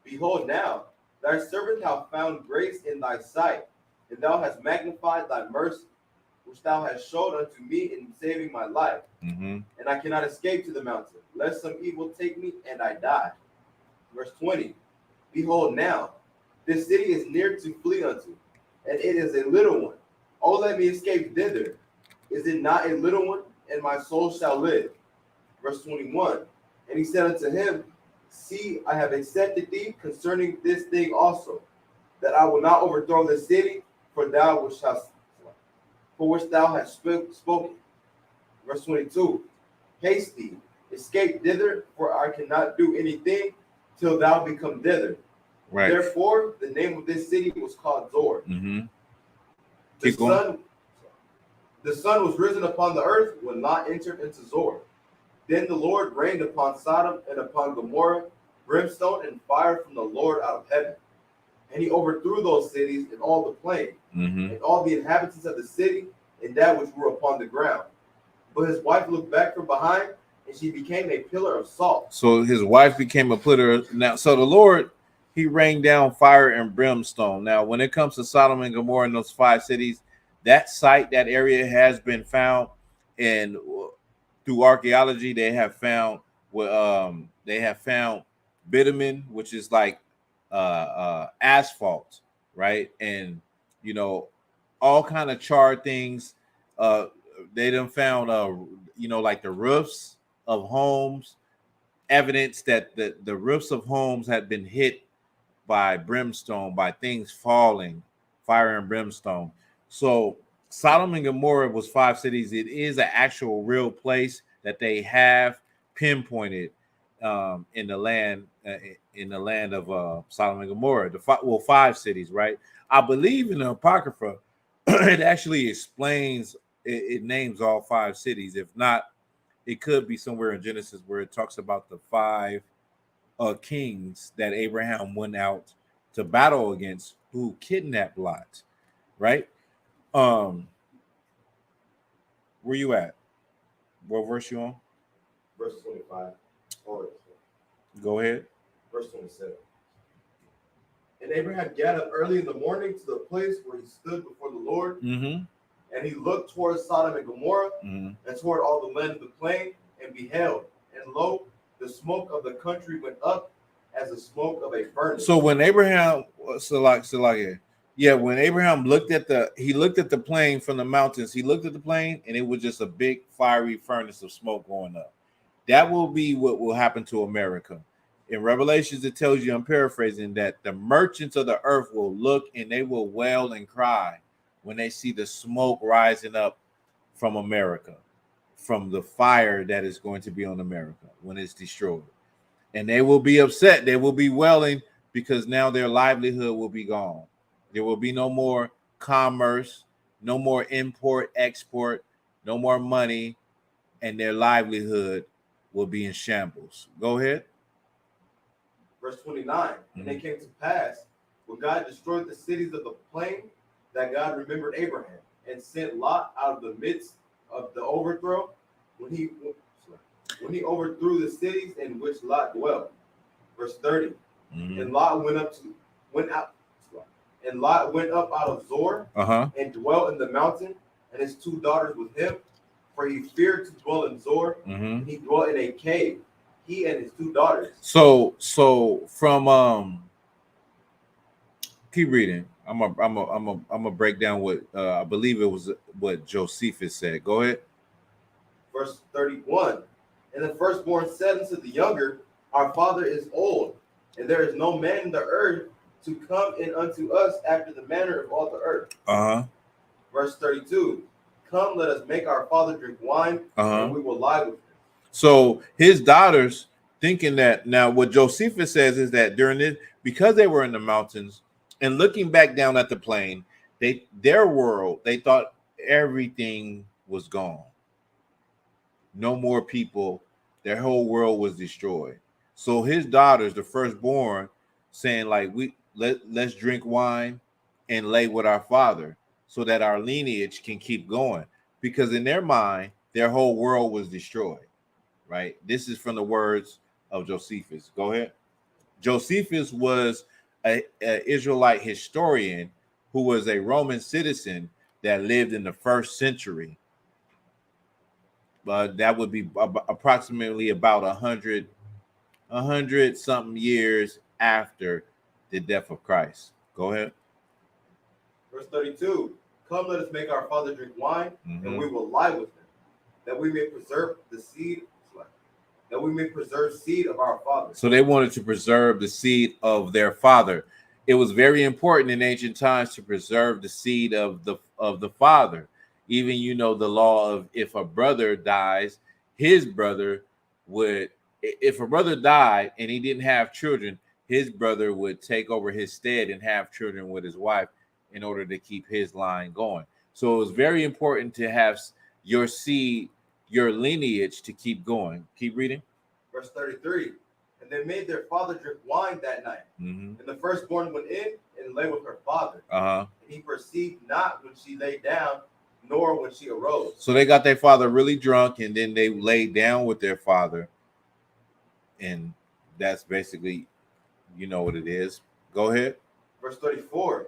Behold, now thy servant hath found grace in thy sight, and thou hast magnified thy mercy, which thou hast showed unto me in saving my life. And I cannot escape to the mountain, lest some evil take me and I die. Verse 20. Behold, now this city is near to flee unto, and it is a little one. Oh, let me escape thither. Is it not a little one? And my soul shall live. Verse 21. And he said unto him, See, I have accepted thee concerning this thing also, that I will not overthrow the city, for which thou hast spoken. Verse 22. Haste thee, escape thither, for I cannot do anything till thou become thither. Right. Therefore, the name of this city was called Zor. The sun was risen upon the earth when Lot entered into Zor. Then the Lord rained upon Sodom and upon Gomorrah brimstone and fire from the Lord out of heaven. And he overthrew those cities and all the plain, and all the inhabitants of the city, and that which were upon the ground. But his wife looked back from behind, and she became a pillar of salt. So his wife became a pillar. Now, so the Lord, he rained down fire and brimstone. Now, when it comes to Sodom and Gomorrah and those 5 cities, that site, that area has been found, and through archaeology, they have found bitumen, which is like asphalt, right? And you know, all kind of charred things. They done found like the roofs of homes, evidence that the roofs of homes had been hit by brimstone, by things falling, fire and brimstone. So Sodom and Gomorrah was 5 cities. It is an actual real place that they have pinpointed in the land of Sodom and Gomorrah. 5 cities, right? I believe in the Apocrypha, it actually explains. It names all 5 cities. If not, it could be somewhere in Genesis where it talks about the 5 kings that Abraham went out to battle against, who kidnapped Lot, right? Where you at? What verse you on? Verse 25. Go ahead. Verse 27. And Abraham got up early in the morning to the place where he stood before the Lord, and he looked towards Sodom and Gomorrah, and toward all the land of the plain, and beheld, and lo, the smoke of the country went up as the smoke of a furnace. So when Abraham, when Abraham looked at the plain from the mountains, he looked at the plain, and it was just a big fiery furnace of smoke going up. That will be what will happen to America. In Revelations, it tells you, I'm paraphrasing, that the merchants of the earth will look and they will wail and cry when they see the smoke rising up from America, from the fire that is going to be on America when it's destroyed. And they will be upset. They will be wailing because now their livelihood will be gone. There will be no more commerce, no more import, export, no more money, and their livelihood will be in shambles. Go ahead. Verse 29. And it came to pass, when God destroyed the cities of the plain, that God remembered Abraham and sent Lot out of the midst of the overthrow, when he overthrew the cities in which Lot dwelt. Verse 30. And Lot went up out of Zor and dwelt in the mountain, and his 2 daughters with him, for he feared to dwell in Zor. And he dwelt in a cave, he and his 2 daughters. So from keep reading. I'm gonna break down what I believe it was what Josephus said. Go ahead. Verse 31. And the firstborn said unto the younger, Our father is old, and there is no man in the earth to come in unto us after the manner of all the earth. Verse 32. Come, let us make our father drink wine, and we will lie with him. So his daughters, thinking that, now what Josephus says is that during this, because they were in the mountains and looking back down at the plain, their world, they thought everything was gone. No more people. Their whole world was destroyed. So his daughters, the firstborn, saying like, let's drink wine and lay with our father so that our lineage can keep going. Because in their mind, their whole world was destroyed. Right? This is from the words of Josephus. Go ahead. Josephus was a Israelite historian who was a Roman citizen that lived in the 1st century. That would be approximately about 100 something years after the death of Christ. Go ahead. Verse 32. Come, let us make our father drink wine, and we will lie with him, that we may preserve the seed, that we may preserve seed of our father. So they wanted to preserve the seed of their father. It was very important in ancient times to preserve the seed of the father. Even, you know, the law of if a brother dies, his brother would, if a brother died and he didn't have children, his brother would take over his stead and have children with his wife in order to keep his line going. So it was very important to have your seed, your lineage to keep going. Keep reading. Verse 33. And they made their father drink wine that night. And the firstborn went in and lay with her father. And he perceived not when she lay down, nor when she arose. So they got their father really drunk, and then they laid down with their father. And that's basically, you know what it is. Go ahead. Verse 34.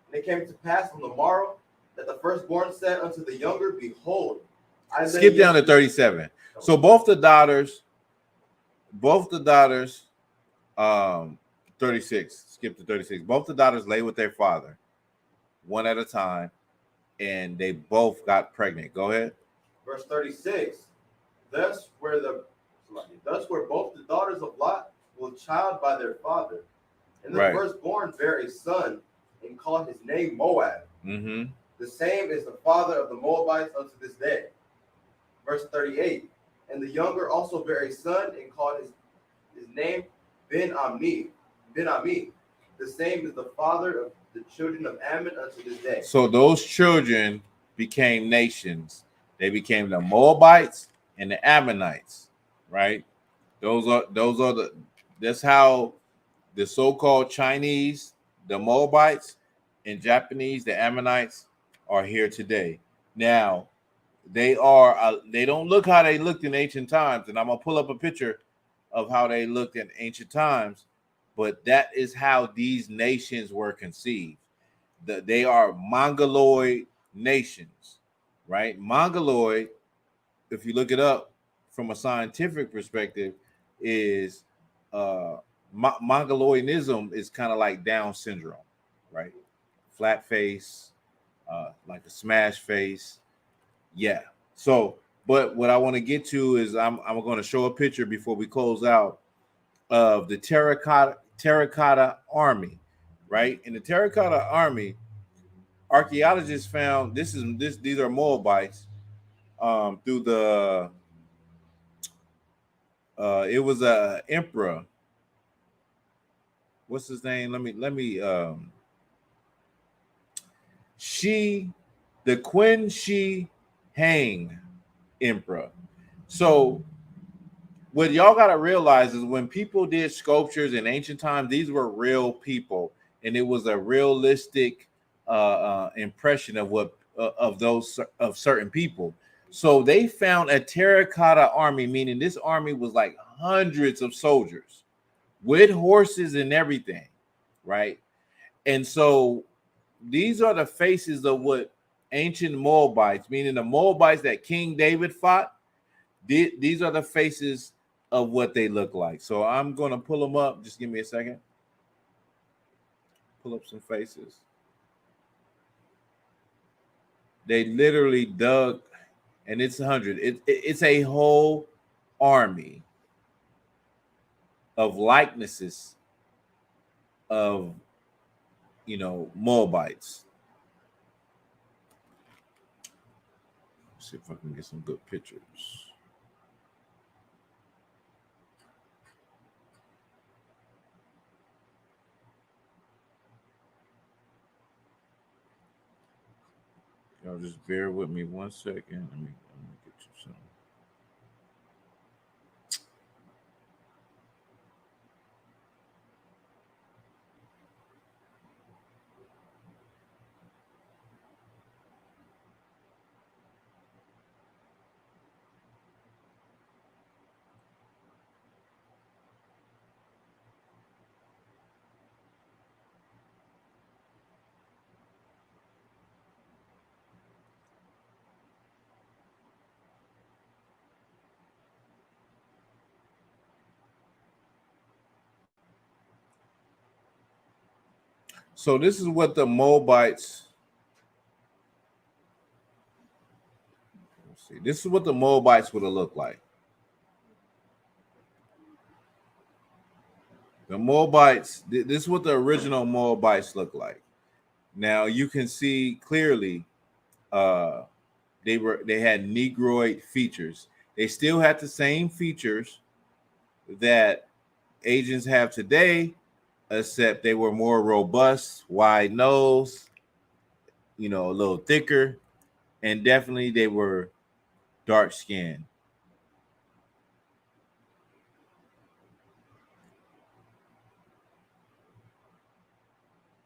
And it came to pass on the morrow that the firstborn said unto the younger, behold, I skip down to 37. So both the daughters, 36, skip to 36. Both the daughters lay with their father, one at a time, and they both got pregnant. Go ahead. Verse 36. Thus were both the daughters of Lot with child by their father. And the firstborn bare a son, and called his name Moab. The same is the father of the Moabites unto this day. Verse 38. And the younger also bare a son, and called his name Ben-Ami. The same is the father of the children of Ammon unto this day. So those children became nations. They became the Moabites and the Ammonites, right? That's how the so-called Chinese, the Moabites, and Japanese, the Ammonites, are here today. Now, they don't look how they looked in ancient times, and I'm gonna pull up a picture of how they looked in ancient times, but that is how these nations were conceived. They are Mongoloid nations, right? Mongoloid, if you look it up from a scientific perspective, is Mongoloidism is kind of like Down syndrome, right? Flat face, like a smash face. Yeah. So, but what I want to get to is I'm going to show a picture before we close out of the terracotta army, right? In the terracotta army, archaeologists found these are Moabites through the it was a emperor. What's his name? Let me the Qin Shi Hang emperor. So what y'all got to realize is when people did sculptures in ancient times, these were real people, and it was a realistic impression of what of certain people. So they found a terracotta army, meaning this army was like hundreds of soldiers with horses and everything, right? And so these are the faces of what ancient Moabites, meaning the Moabites that King David fought. These are the faces of what they look like. So I'm going to pull them up. Just give me a second. Pull up some faces. They literally dug, and it's 100. It's a whole army of likenesses of, Moabites. Let's see if I can get some good pictures. Y'all just bear with me 1 second. Let me get you some. So this is what the Moabites. Let's see. This is what the Moabites would have looked like. The Moabites. This is what the original Moabites look like. Now you can see clearly. They had Negroid features. They still had the same features that Asians have today, except they were more robust, wide nose, a little thicker, and definitely they were dark skinned.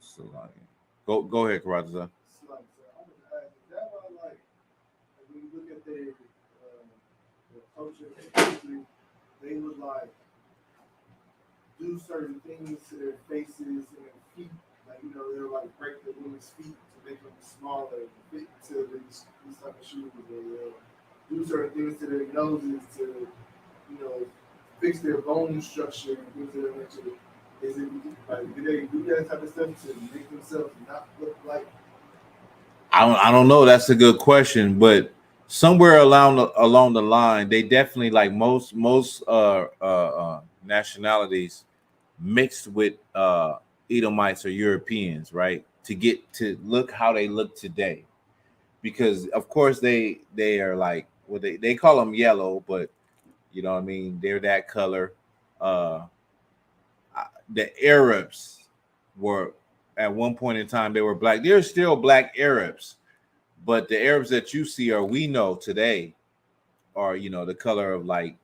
So go ahead, Karaza. When you look at their culture and history, they would like do certain things to their faces and their feet. Like, they'll like break the women's feet to make them smaller and fit to these type of shoes. They'll do certain things to their noses to, fix their bone structure and things of that nature. Is it like, do they do that type of stuff to make themselves not look like? I don't know. That's a good question, but somewhere along the line, they definitely, like most nationalities, mixed with Edomites or Europeans, right? To get to look how they look today, because of course they are like, well, they call them yellow, but you know what I mean, they're that color. The Arabs were at one point in time, they were black. They're still black Arabs, but the Arabs that you see, or we know today, are the color of, like,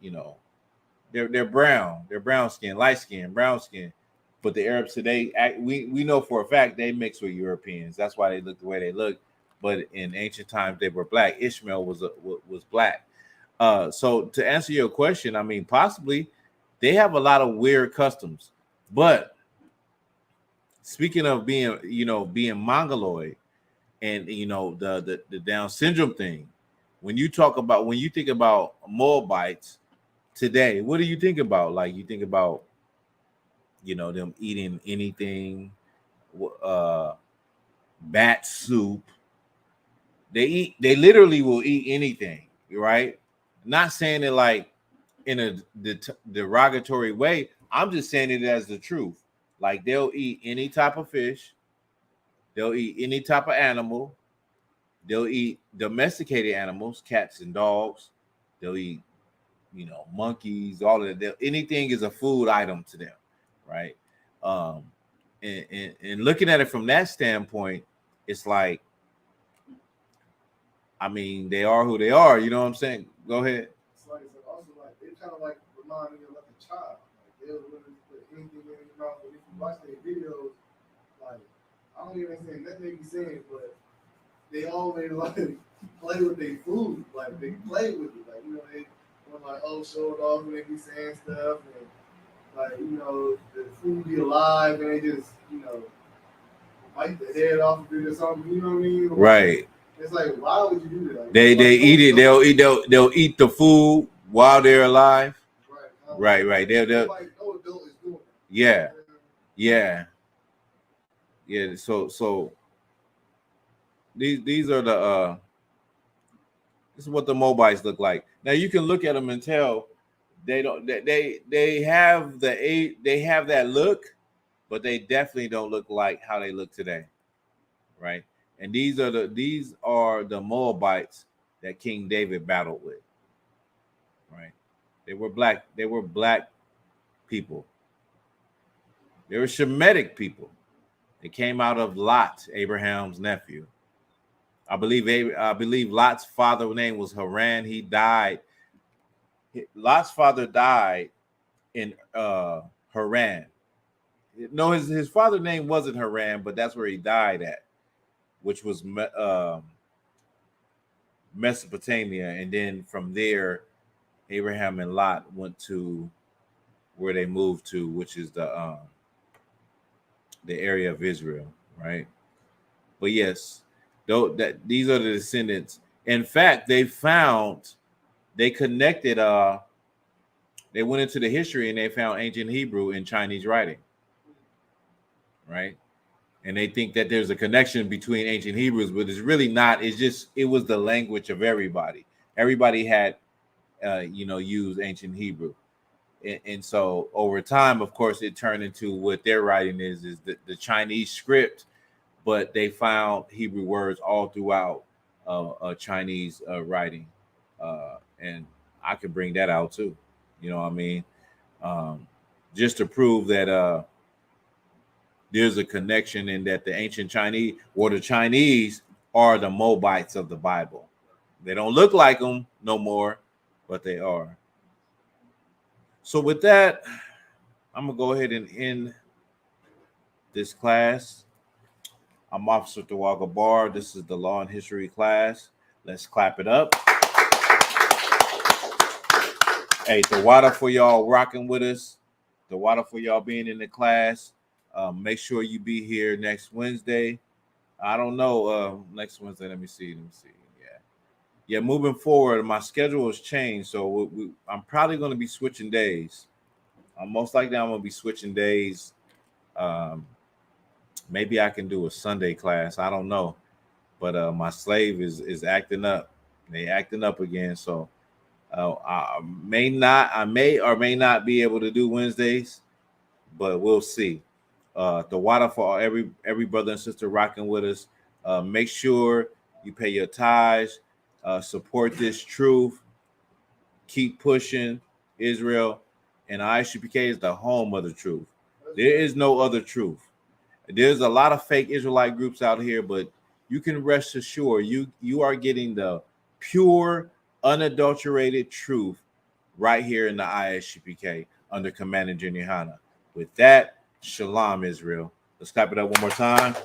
they're brown. They're brown skin, light skin, brown skin. But the Arabs today, we know for a fact they mix with Europeans. That's why they look the way they look. But in ancient times, they were black. Ishmael was black. So to answer your question, I mean, possibly they have a lot of weird customs. But speaking of being Mongoloid and the Down syndrome thing, when you think about Moabites today, what do you think about? Like, you think about them eating anything, bat soup. They literally will eat anything, right? Not saying it like in a derogatory way. I'm just saying it as the truth. Like, they'll eat any type of fish. They'll eat any type of animal. They'll eat domesticated animals, cats and dogs. They'll eat, monkeys, all of that. Anything is a food item to them, right? And looking at it from that standpoint, it's like, I mean, they are who they are. You know what I'm saying? Go ahead. It's like, also like they kind of like remind me of like a child. Like, they'll really put anything in their mouth. But if you watch their videos, like, I don't even understand nothing they be saying, but they always like play with their food. Like, they play with it. Like, they want like, show it off and they be saying stuff, and like, the food be alive and they just, bite the head off of it or something. You know what I mean? Like, right. It's like, why would you do that? Like, they eat it. They'll eat the food while they're alive. Right. They'll like, no adult is doing it. Yeah. So these are the this is what the Moabites look like. Now you can look at them and tell they have that look, but they definitely don't look like how they look today, right? And these are the Moabites that King David battled with, right? They were black people. They were Shemitic people. They came out of Lot, Abraham's nephew. I believe Lot's father's name was Haran. He died. Lot's father died in Haran. No, his father's name wasn't Haran, but that's where he died at, which was Mesopotamia. And then from there, Abraham and Lot went to where they moved to, which is the area of Israel, right? But yes, these are the descendants. In fact, they connected. They went into the history and they found ancient Hebrew in Chinese writing, right? and they think that there's a connection between ancient Hebrews, but it's really not. It's just it was the language of everybody. Everybody had, used ancient Hebrew, and so over time, of course, it turned into what their writing is the Chinese script, but they found Hebrew words all throughout Chinese writing, and I could bring that out too. You know what I mean? Just to prove that there's a connection in that the ancient Chinese or the Chinese are the Moabites of the Bible. They don't look like them no more, but they are. So with that, I'm going to go ahead and end this class. I'm Officer Tawaga Bar. This is the Law and History class. Let's clap it up. Hey, the water for y'all rocking with us. The water for y'all being in the class. Make sure you be here next Wednesday. I don't know. Next Wednesday, let me see. Yeah. Moving forward, my schedule has changed, so I'm probably going to be switching days. Most likely, I'm going to be switching days. Maybe I can do a Sunday class. I don't know, but my slave is acting up. They acting up again, so I may or may not be able to do Wednesdays, but we'll see. The water for every brother and sister rocking with us. Make sure you pay your tithes. Support this truth. Keep pushing Israel. And I.S.U.P.K is the home of the truth. There is no other truth. There's a lot of fake Israelite groups out here, but you can rest assured you are getting the pure, unadulterated truth right here in the I.S.U.P.K under Commander General YAHANNA. With that, Shalom, Israel. Let's clap it up one more time.